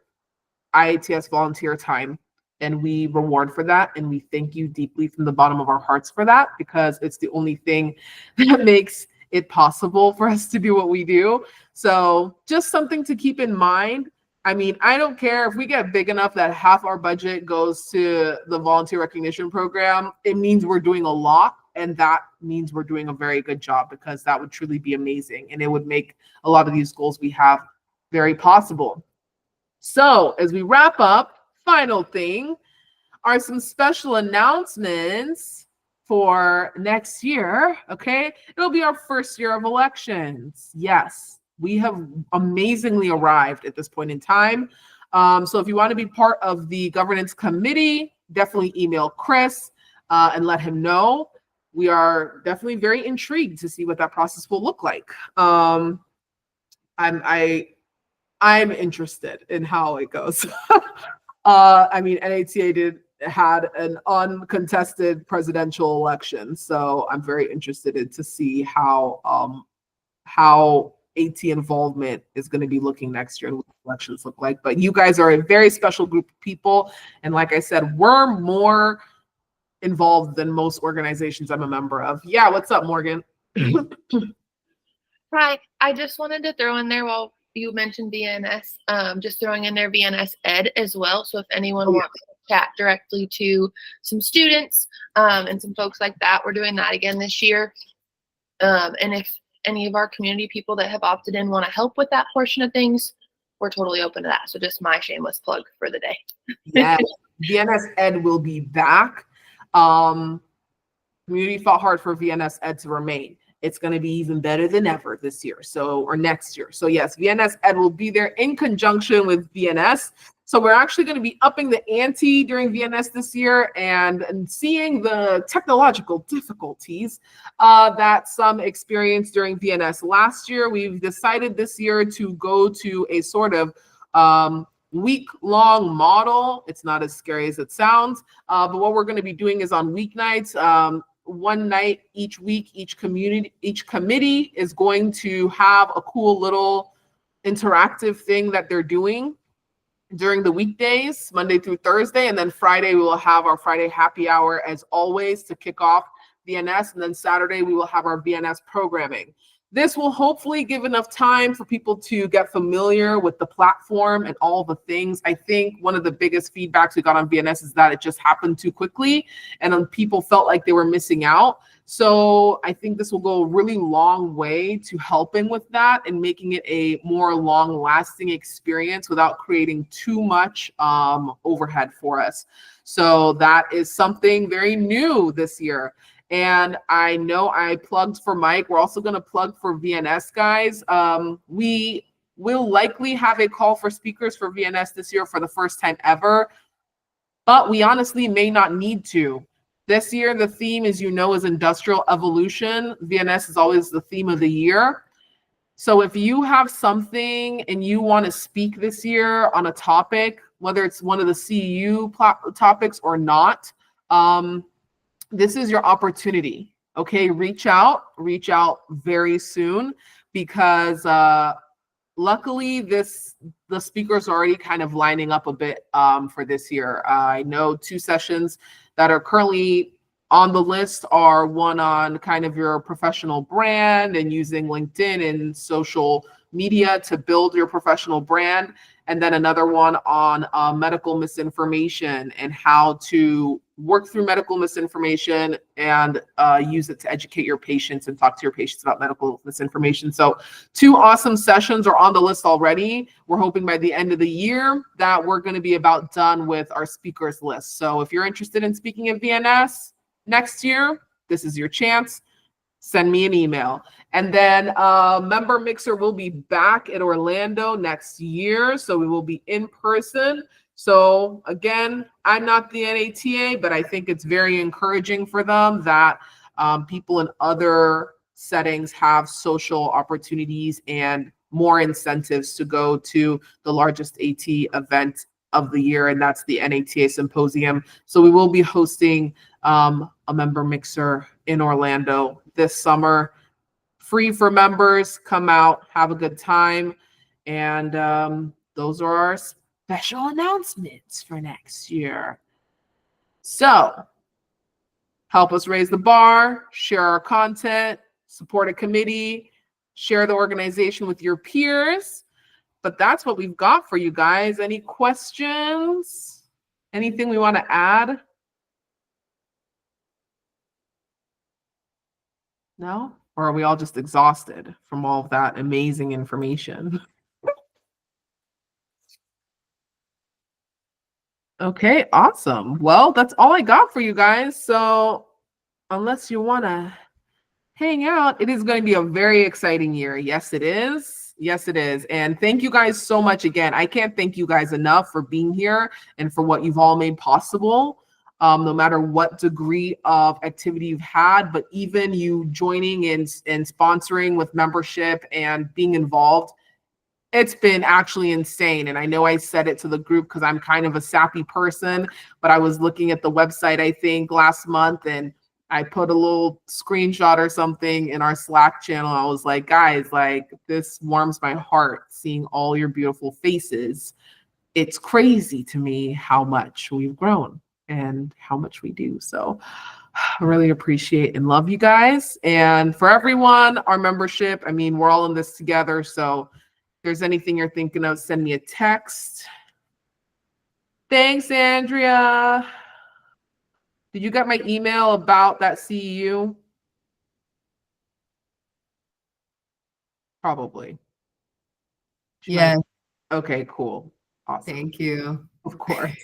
IATS volunteer time. And we reward for that. And we thank you deeply from the bottom of our hearts for that, because it's the only thing that makes it possible for us to do what we do. So just something to keep in mind. I mean, I don't care if we get big enough that half our budget goes to the volunteer recognition program. It means we're doing a lot. And that means we're doing a very good job, because that would truly be amazing. And it would make a lot of these goals we have very possible. So as we wrap up, final thing are some special announcements for next year. Okay. It'll be our first year of elections. Yes, we have amazingly arrived at this point in time. So if you want to be part of the governance committee, definitely email Chris and let him know. We are definitely very intrigued to see what that process will look like. I'm interested in how it goes. I mean, NATA had an uncontested presidential election, so I'm very interested to see how AT involvement is going to be looking next year and what elections look like. But you guys are a very special group of people, and like I said, we're more involved than most organizations I'm a member of. Yeah, what's up, Morgan? Hi, I just wanted to throw in there, while you mentioned VNS, just throwing in there VNS Ed as well. So if anyone wants to chat directly to some students and some folks like that, we're doing that again this year. And if any of our community people that have opted in want to help with that portion of things, we're totally open to that. So just my shameless plug for the day. Yes, VNS Ed will be back. Community fought hard for VNS Ed to remain. It's going to be even better than ever this year, or next year. So yes, VNS Ed will be there in conjunction with VNS. So we're actually going to be upping the ante during VNS this year, and seeing the technological difficulties that some experienced during VNS last year. We've decided this year to go to a sort of week-long model. It's not as scary as it sounds, but what we're going to be doing is on weeknights, one night each week, each committee is going to have a cool little interactive thing that they're doing during the weekdays, Monday through Thursday. And then Friday, we will have our Friday happy hour as always to kick off VNS. And then Saturday, we will have our VNS programming. This will hopefully give enough time for people to get familiar with the platform and all the things. I think one of the biggest feedbacks we got on VNS is that it just happened too quickly, and people felt like they were missing out. So I think this will go a really long way to helping with that and making it a more long-lasting experience without creating too much overhead for us. So that is something very new this year. And I know I plugged for Mike. We're also going to plug for VNS, guys. We will likely have a call for speakers for VNS this year for the first time ever, but we honestly may not need to. This year, the theme, as you know, is industrial evolution. VNS is always the theme of the year. So if you have something and you want to speak this year on a topic, whether it's one of the CEU topics or not, this is your opportunity. Okay, reach out very soon, because luckily the speakers are already kind of lining up a bit for this year. I know 2 sessions that are currently on the list are one on kind of your professional brand and using LinkedIn and social media to build your professional brand. And then another one on medical misinformation and how to work through medical misinformation and use it to educate your patients and talk to your patients about medical misinformation. So 2 awesome sessions are on the list already. We're hoping by the end of the year that we're going to be about done with our speakers list. So if you're interested in speaking at VNS next year, this is your chance. Send me an email. And then Member Mixer will be back in Orlando next year. So we will be in person. So again, I'm not the NATA, but I think it's very encouraging for them that people in other settings have social opportunities and more incentives to go to the largest AT event of the year, and that's the NATA Symposium. So we will be hosting a Member Mixer in Orlando this summer. Free for members. Come out, have a good time. And those are our special announcements for next year. So help us raise the bar, share our content, support a committee, share the organization with your peers. But that's what we've got for you guys. Any questions? Anything we want to add? No? Or are we all just exhausted from all of that amazing information? Okay, awesome. Well, that's all I got for you guys. So unless you want to hang out, it is going to be a very exciting year. Yes, it is. Yes, it is. And thank you guys so much again. I can't thank you guys enough for being here and for what you've all made possible. No matter what degree of activity you've had, but even you joining and sponsoring with membership and being involved, it's been actually insane. And I know I said it to the group because I'm kind of a sappy person, but I was looking at the website, I think last month, and I put a little screenshot or something in our Slack channel. I was like, guys, like, this warms my heart seeing all your beautiful faces. It's crazy to me how much we've grown and how much we do. So I really appreciate and love you guys. And for everyone, our membership, I mean, we're all in this together. So if there's anything you're thinking of, send me a text. Thanks, Andrea. Did you get my email about that CEU? Probably. Yeah. Okay, cool. Awesome. Thank you. Of course.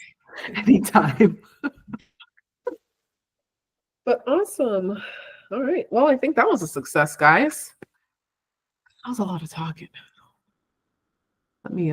Anytime. But awesome. All right. Well, I think that was a success, guys. That was a lot of talking. Let me